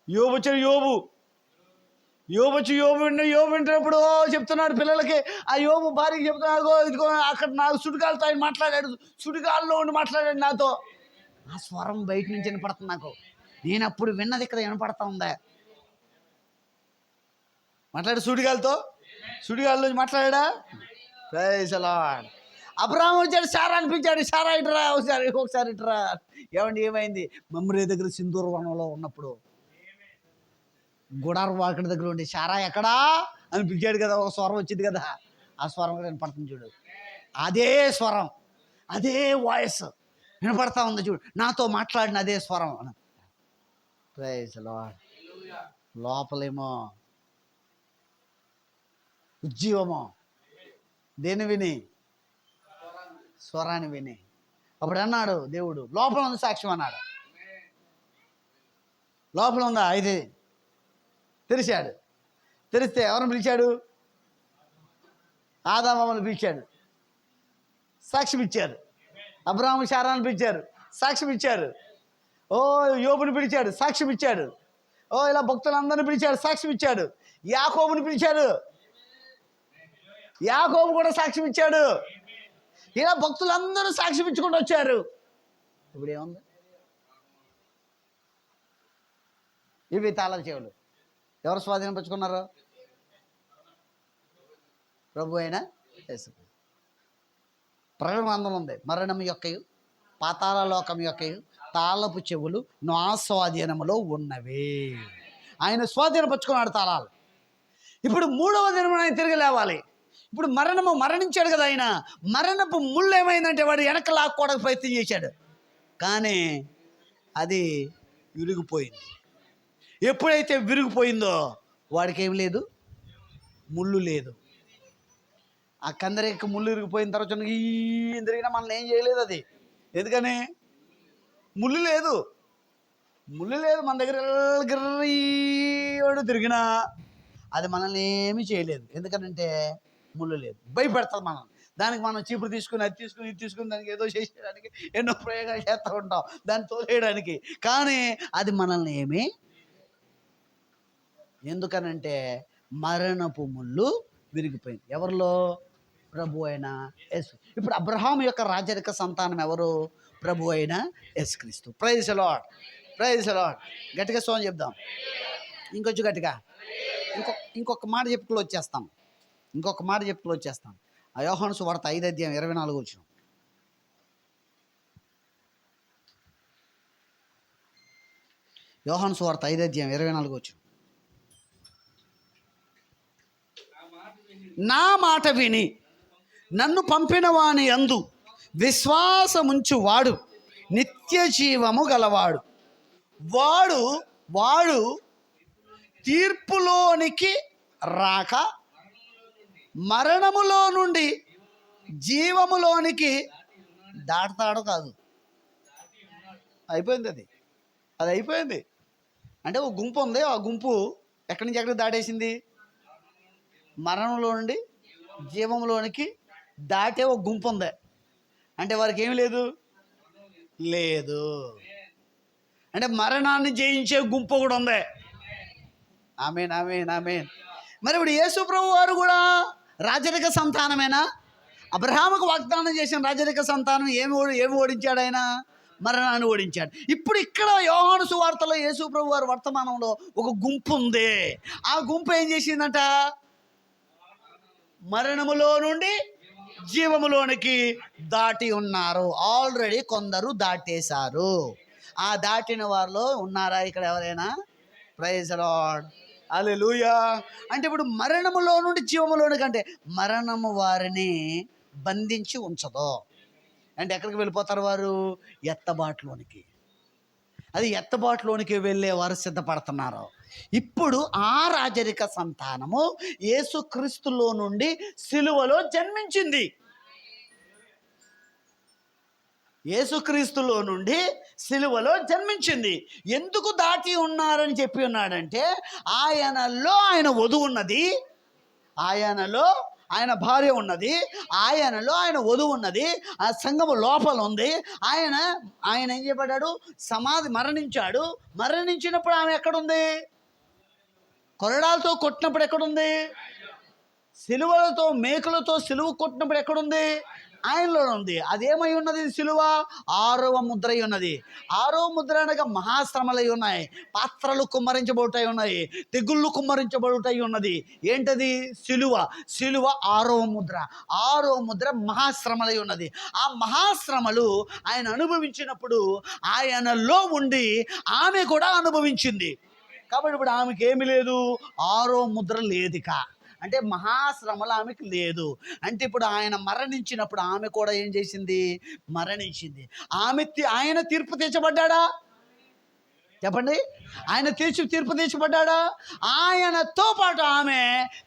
యోబు వచ్చాడు, యోబు వచ్చి యోబు వింటున్నప్పుడు చెప్తున్నాడు పిల్లలకి. ఆ యోబు భార్యకి చెప్తున్నాడు, ఇదిగో అక్కడ నాకు సుడిగాలితో ఆయన మాట్లాడాడు, సుడిగాల్లో ఉండి మాట్లాడాడు నాతో. ఆ స్వరం బయట నుంచి వినపడుతుంది నాకు. నేను అప్పుడు విన్నది ఇక్కడ వినపడతా ఉందా? మాట్లాడు సుడిగాలితో, సుడిగాలిలో మాట్లాడా. Praise the lord. అబ్రాహాము వచ్చాడు, శారా అనిపించాడు, శారా ఇట్రా ఒకసారి ఇట్రా. ఏమండి ఏమైంది? మమ్రే దగ్గర సింధూర వనంలో ఉన్నప్పుడు గుడార వాకిడి దగ్గర ఉండి శారా ఎక్కడా అని పిలిచాడు కదా, ఒక స్వరం వచ్చింది కదా, ఆ స్వరం కూడా వినపడుతుంది చూడు. అదే స్వరం, అదే వాయిస్ వినపడతా ఉంది చూడు, నాతో మాట్లాడిన అదే స్వరం. Praise the Lord. లోపలేమో ఉజ్జీవమో దేని విని? స్వరాన్ని విని. అప్పుడు అన్నాడు దేవుడు, లోపల ఉంది సాక్ష్యం అన్నాడు. లోపల ఉందా? ఇది తెరిచాడు. తెరిస్తే ఎవరిని పిలిచాడు? ఆదామని పిలిచాడు, సాక్ష్యం ఇచ్చారు. అబ్రాహాము శారాను పిలిచారు, సాక్ష్యం ఇచ్చారు. ఓ యోబుని పిలిచాడు, సాక్ష్యం ఇచ్చాడు. ఓ ఇలా భక్తులందరినీ పిలిచాడు, సాక్ష్యం ఇచ్చాడు. యాకోబుని పిలిచాడు, యాకోబు కూడా సాక్ష్యం ఇచ్చాడు. ఇలా భక్తులందరూ సాక్ష్యం ఇచ్చుకుంటూ వచ్చారు. ఇప్పుడు ఏముంది? ఇవి తాళాల చెవులు. ఎవరు స్వాధీనపరుచుకున్నారు? ప్రభు అయిన యేసు. ప్రకటన గ్రంథంలో ఉంది, మరణం యొక్కయు పాతాళ లోకం యొక్కయు తాళపు చెవులు నా స్వాధీనములో ఉన్నవి. ఆయన స్వాధీనపరుచుకున్నాడు తాళాలు. ఇప్పుడు 3వ దినం ఆయన తిరిగి లేవాలి. ఇప్పుడు మరణించాడు కదా ఆయన. మరణపు ముళ్ళు ఏమైందంటే వాడు వెనక లాక్కోవడానికి ప్రయత్నం చేశాడు, కానీ అది విరిగిపోయింది. ఎప్పుడైతే విరిగిపోయిందో వాడికి ఏం లేదు, ముళ్ళు లేదు. ఆ కందరికి ముళ్ళు విరిగిపోయిన తర్వాత తిరిగినా మనల్ని ఏం చేయలేదు అది. ఎందుకని? ముళ్ళు లేదు, ముళ్ళు లేదు మన దగ్గర. గిర్రీడు తిరిగినా అది మనల్ని ఏమీ చేయలేదు. ఎందుకనంటే ముళ్ళు లేదు. భయపెడతాం మనం. దానికి మనం చీపురు తీసుకుని అది తీసుకుని ఇది తీసుకుని దానికి ఏదో చేసేయడానికి ఎన్నో ప్రయోగాలు చేస్తూ ఉంటాం, దాన్ని తోసేయడానికి. కానీ అది మనల్ని ఏమీ, ఎందుకనంటే మరణపు ముళ్ళు విరిగిపోయింది. ఎవరిలో? ప్రభు అయిన యేసు. ఇప్పుడు అబ్రహాము యొక్క రాజరిక సంతానం ఎవరు? ప్రభు అయిన యేసుక్రీస్తు. Praise the Lord, praise the Lord. గట్టిగా సోన్ చెప్దాం, ఇంకొంచెం గట్టిగా. ఇంకొక మాట చెప్పుకుని వచ్చేస్తాం, ఇంకొక మాట చెప్పుకుని వచ్చేస్తాం. ఆ యోహాను సువార్త 5:24 యోహాను సువార్త 5:24 నా మాట విని నన్ను పంపిన వాని యందు విశ్వాసముంచు వాడు నిత్య జీవము గలవాడు. వాడు తీర్పులోనికి రాక మరణములో నుండి జీవములోనికి దాటుతాడు కాదు. అయిపోయింది, అది అయిపోయింది. అంటే ఒక గుంపు ఉంది, ఆ గుంపు ఎక్కడి నుంచి ఎక్కడికి దాటేసింది? మరణంలో నుండి జీవంలోనికి దాటే ఒక గుంపు ఉంది. అంటే వారికి ఏమి లేదు, లేదు. అంటే మరణాన్ని జయించే గుంపు కూడా ఉంది. ఆమేన్, ఆమేన్, ఆమేన్. మరి ఇప్పుడు యేసు ప్రభు వారు కూడా రాజరిక సంతానమేనా? అబ్రహాముకు వాగ్దానం చేసిన రాజరిక సంతానం ఏమి ఓడించాడు ఆయన? మరణాన్ని ఓడించాడు. ఇప్పుడు ఇక్కడ యోహాను సువార్తలో యేసు ప్రభు వారి వర్తమానంలో ఒక గుంపు ఉంది. ఆ గుంపు ఏం చేసిందంట? మరణములో నుండి జీవములోనికి దాటి ఉన్నారు. ఆల్రెడీ కొందరు దాటేశారు. ఆ దాటిన వారిలో ఉన్నారా ఇక్కడ ఎవరైనా? ప్రైజ్ ది లార్డ్, హల్లెలూయా. అంటే ఇప్పుడు మరణములో నుండి జీవములోనికి అంటే మరణము వారిని బంధించి ఉంచదు. అంటే ఎక్కడికి వెళ్ళిపోతారు వారు? ఎత్తబాటులోనికి. అది ఎత్తబాటులోనికి వెళ్ళే వారు సిద్ధపడుతున్నారు. ఇప్పుడు ఆ రాజరిక సంతానము యేసుక్రీస్తులో నుండి సిలువలో జన్మించింది. యేసుక్రీస్తులో నుండి సిలువలో జన్మించింది. ఎందుకు దాటి ఉన్నారని చెప్పి ఉన్నాడంటే ఆయనలో ఆయన వధువు ఉన్నది, ఆయనలో ఆయన భార్య ఉన్నది, ఆయనలో ఆయన వధువు ఉన్నది, ఆ సంఘము లోపల ఉంది. ఆయన ఏం చేయబడ్డాడు? మరణించాడు. మరణించినప్పుడు ఆమె ఎక్కడుంది? కొరడాలతో కొట్టినప్పుడు ఎక్కడుంది? సిలువలతో మేకులతో సిలువ కొట్టినప్పుడు ఎక్కడుంది? ఆయనలో ఉంది. అదేమై ఉన్నది? సిలువ 6వ ముద్ర అయి ఉన్నది. 6వ ముద్ర అనగా మహాశ్రమలై ఉన్నాయి, పాత్రలు కుమ్మరించబడుతాయి ఉన్నాయి, తెగుళ్ళు కుమ్మరించబడుతాయి ఉన్నది. ఏంటది? సిలువ. సిలువ 6వ ముద్ర. 6వ ముద్ర మహాశ్రమలై ఉన్నది. ఆ మహాశ్రమలు ఆయన అనుభవించినప్పుడు ఆయనలో ఉండి ఆమె కూడా అనుభవించింది. కాబట్టి ఇప్పుడు ఆమెకి ఏమి లేదు? 6వ ముద్ర లేదిక. అంటే మహాశ్రమలు ఆమెకు లేదు. అంటే ఇప్పుడు ఆయన మరణించినప్పుడు ఆమె కూడా ఏం చేసింది? మరణించింది. ఆయన తీర్పు తీర్చబడ్డా? చెప్పండి. ఆయన తీర్పు తీర్చబడ్డా? ఆయనతో పాటు ఆమె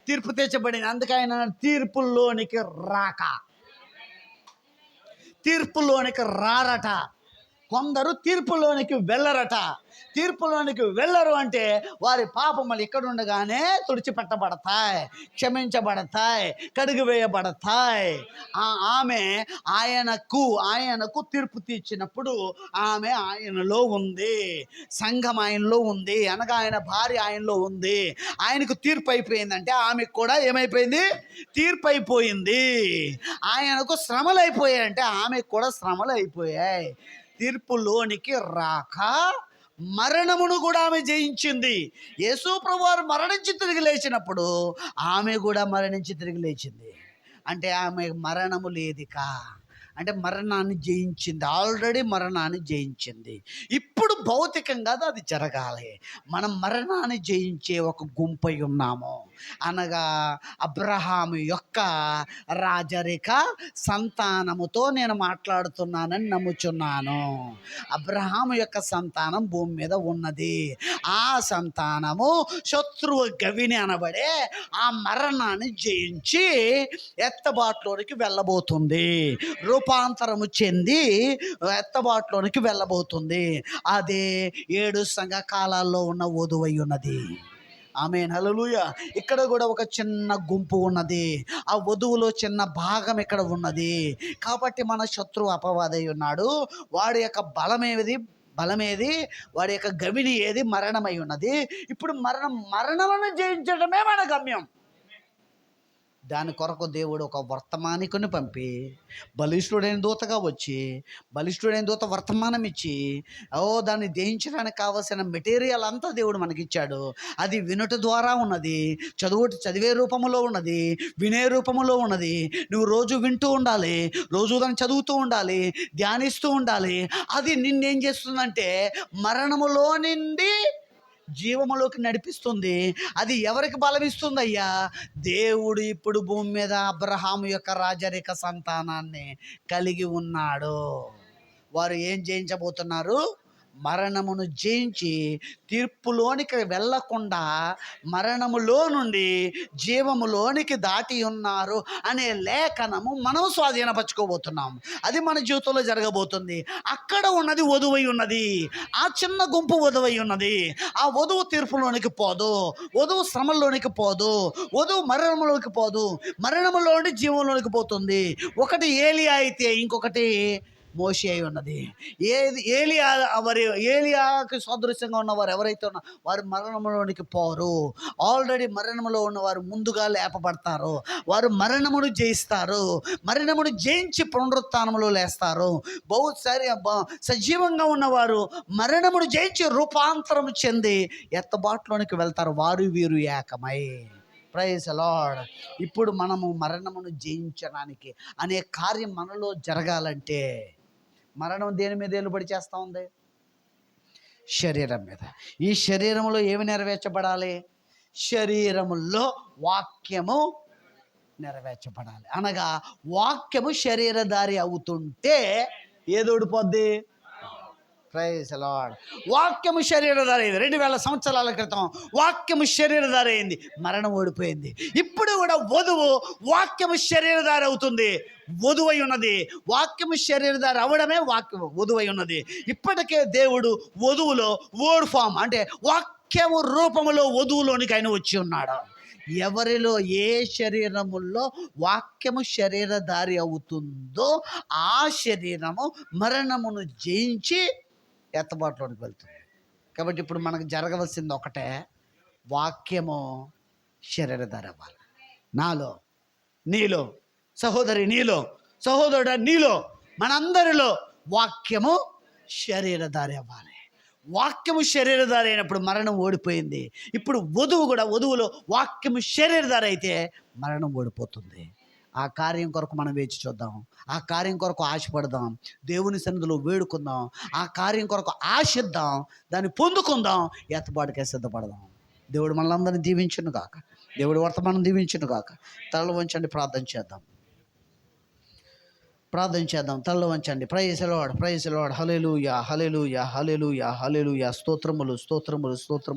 తీర్పు తీర్చబడింది. అందుకే ఆయన తీర్పుల్లోనికి రారట. కొందరు తీర్పులోనికి వెళ్ళరట. తీర్పులోనికి వెళ్ళరు అంటే వారి పాపములు ఇక్కడుండగానే తుడిచిపెట్టబడతాయి, క్షమించబడతాయి, కడిగివేయబడతాయి. ఆమె ఆయనకు తీర్పు తీర్చినప్పుడు ఆమె ఆయనలో ఉంది, సంఘం ఆయనలో ఉంది, అనగా ఆయన భార్య ఆయనలో ఉంది. ఆయనకు తీర్పు అయిపోయిందంటే ఆమెకు కూడా ఏమైపోయింది? తీర్పు అయిపోయింది. ఆయనకు శ్రమలు అయిపోయాయంటే ఆమెకు కూడా శ్రమలు అయిపోయాయి. తీర్పులోనికి రాక మరణమును కూడా ఆమె జయించింది. యేసు ప్రభువారు మరణించి తిరిగి లేచినప్పుడు ఆమె కూడా మరణించి తిరిగి లేచింది. అంటే ఆమె మరణము లేదిక. అంటే మరణాన్ని జయించింది. ఆల్రెడీ మరణాన్ని జయించింది. ఇప్పుడు భౌతికంగా అది జరగాలి. మనం మరణాన్ని జయించే ఒక గుంపై ఉన్నాము. అనగా అబ్రహాము యొక్క రాజరిక సంతానముతో నేను మాట్లాడుతున్నానని నమ్ముచున్నాను. అబ్రహాము యొక్క సంతానం భూమి మీద ఉన్నది. ఆ సంతానము శత్రువు గవిని అనబడే ఆ మరణాన్ని జయించి ఎత్తబాటులోనికి వెళ్ళబోతుంది. రూపాంతరము చెంది ఎత్తబాటులోనికి వెళ్ళబోతుంది. అదే 7 సంఘకాలాల్లో ఉన్న వధువై ఉన్నది. ఆమేన్, హల్లెలూయా. ఇక్కడ కూడా ఒక చిన్న గుంపు ఉన్నది. ఆ వధువులో చిన్న భాగం ఇక్కడ ఉన్నది. కాబట్టి మన శత్రువు అపవాదై ఉన్నాడు. వాడి యొక్క బలమేది, వాడి యొక్క గవిని ఏది? మరణమై ఉన్నది. ఇప్పుడు మరణమును జయించడమే మన గమ్యం. దాని కొరకు దేవుడు ఒక వర్తమానికుని పంపి బలిష్ఠుడైన దూతగా వచ్చి బలిష్ఠుడైన దూత వర్తమానం ఇచ్చి దాన్ని జయించడానికి కావలసిన మెటీరియల్ అంతా దేవుడు మనకిచ్చాడు. అది వినుట ద్వారా ఉన్నది, చదివే రూపములో ఉన్నది, వినే రూపములో ఉన్నది. నువ్వు రోజు వింటూ ఉండాలి, రోజు దాన్ని చదువుతూ ఉండాలి, ధ్యానిస్తూ ఉండాలి. అది నిన్నేం చేస్తుందంటే మరణములో నుండి జీవములోకి నడిపిస్తుంది. అది ఎవరికి బలమిస్తుందయ్యా? దేవుడు ఇప్పుడు భూమి మీద అబ్రహాము యొక్క రాజరిక సంతానాన్ని కలిగి ఉన్నాడు. వారు ఏం జయించబోతున్నారు? మరణమును జయించి తీర్పులోనికి వెళ్ళకుండా మరణములో నుండి జీవములోనికి దాటి ఉన్నారు అనే లేఖనము మనం స్వాధీనపరచుకోబోతున్నాం. అది మన జీవితంలో జరగబోతుంది. అక్కడ ఉన్నది వధువై ఉన్నది. ఆ చిన్న గుంపు వధువై ఉన్నది. ఆ వధువు తీర్పులోనికి పోదు, వధువు శ్రమల్లోనికి పోదు, వధువు మరణంలోకి పోదు, మరణంలో నుండి జీవంలోనికి పోతుంది. ఒకటి ఏలియా అయితే ఇంకొకటి మోషే అయి ఉన్నది. ఏలియాకి సదృశ్యంగా ఉన్నవారు ఎవరైతే ఉన్నారో వారు మరణంలోనికి పోరు. ఆల్రెడీ మరణంలో ఉన్నవారు ముందుగా లేపబడతారు. వారు మరణమును జయిస్తారు. మరణమును జయించి పునరుత్థానంలో లేస్తారు. సజీవంగా ఉన్నవారు మరణమును జయించి రూపాంతరం చెంది ఎత్తబాటులోనికి వెళ్తారు. వారు వీరు ఏకమై. Praise Lord. ఇప్పుడు మనము మరణమును జయించడానికి అనే కార్యం మనలో జరగాలంటే మరణం దేని మీద ఏలుబడి చేస్తూ ఉంది? శరీరం మీద. ఈ శరీరంలో ఏమి నెరవేర్చబడాలి? శరీరములో వాక్యము నెరవేర్చబడాలి. అనగా వాక్యము శరీరధారి అవుతుంటే ఏది ఓడిపోద్ది? Praise lord. వాక్యము శరీరధారి అయింది. 2000 సంవత్సరాల క్రితం వాక్యము శరీరధారి అయింది, మరణం ఓడిపోయింది. ఇప్పుడు కూడా వధువు వాక్యము శరీరధారి అవుతుంది, వధువై ఉన్నది. వాక్యము శరీరధారి అవడమే వాక్యము వధువై ఉన్నది. ఇప్పటికే దేవుడు వధువులో వర్డ్ ఫామ్ అంటే వాక్యము రూపములో వధువులోనికి ఆయన వచ్చి ఉన్నాడు. ఎవరిలో ఏ శరీరములో వాక్యము శరీరధారి అవుతుందో ఆ శరీరము మరణమును జయించి ఎత్తబాటులోనికి వెళ్తుంది. కాబట్టి ఇప్పుడు మనకు జరగవలసింది ఒకటే, వాక్యము శరీరధారి అవ్వాలి. నాలో, నీలో, సహోదరి నీలో, సహోదరుడు నీలో, మనందరిలో వాక్యము శరీరధారి అవ్వాలి. వాక్యము శరీరధారి అయినప్పుడు మరణం ఓడిపోయింది. ఇప్పుడు వధువు కూడా వధువులో వాక్యము శరీరధారి అయితే మరణం ఓడిపోతుంది. ఆ కార్యం కొరకు మనం వేచి చూద్దాం. ఆ కార్యం కొరకు ఆశపడదాం. దేవుని సన్నిధిలో వేడుకుందాం. ఆ కార్యం కొరకు ఆశిద్దాం. దాన్ని పొందుకుందాం. ఎత్తబాటుకే సిద్ధపడదాం. దేవుడు మనలందరినీ దీవించును గాక. దేవుడు వర్తమానం దీవించును గాక. తలలు వంచండి, ప్రార్థన చేద్దాం. తలలు వంచండి. Praise Lord, praise Lord. హల్లెలూయా, హల్లెలూయా, హల్లెలూయా, హల్లెలూయా. స్తోత్రములు, స్తోత్రములు, స్తోత్రములు.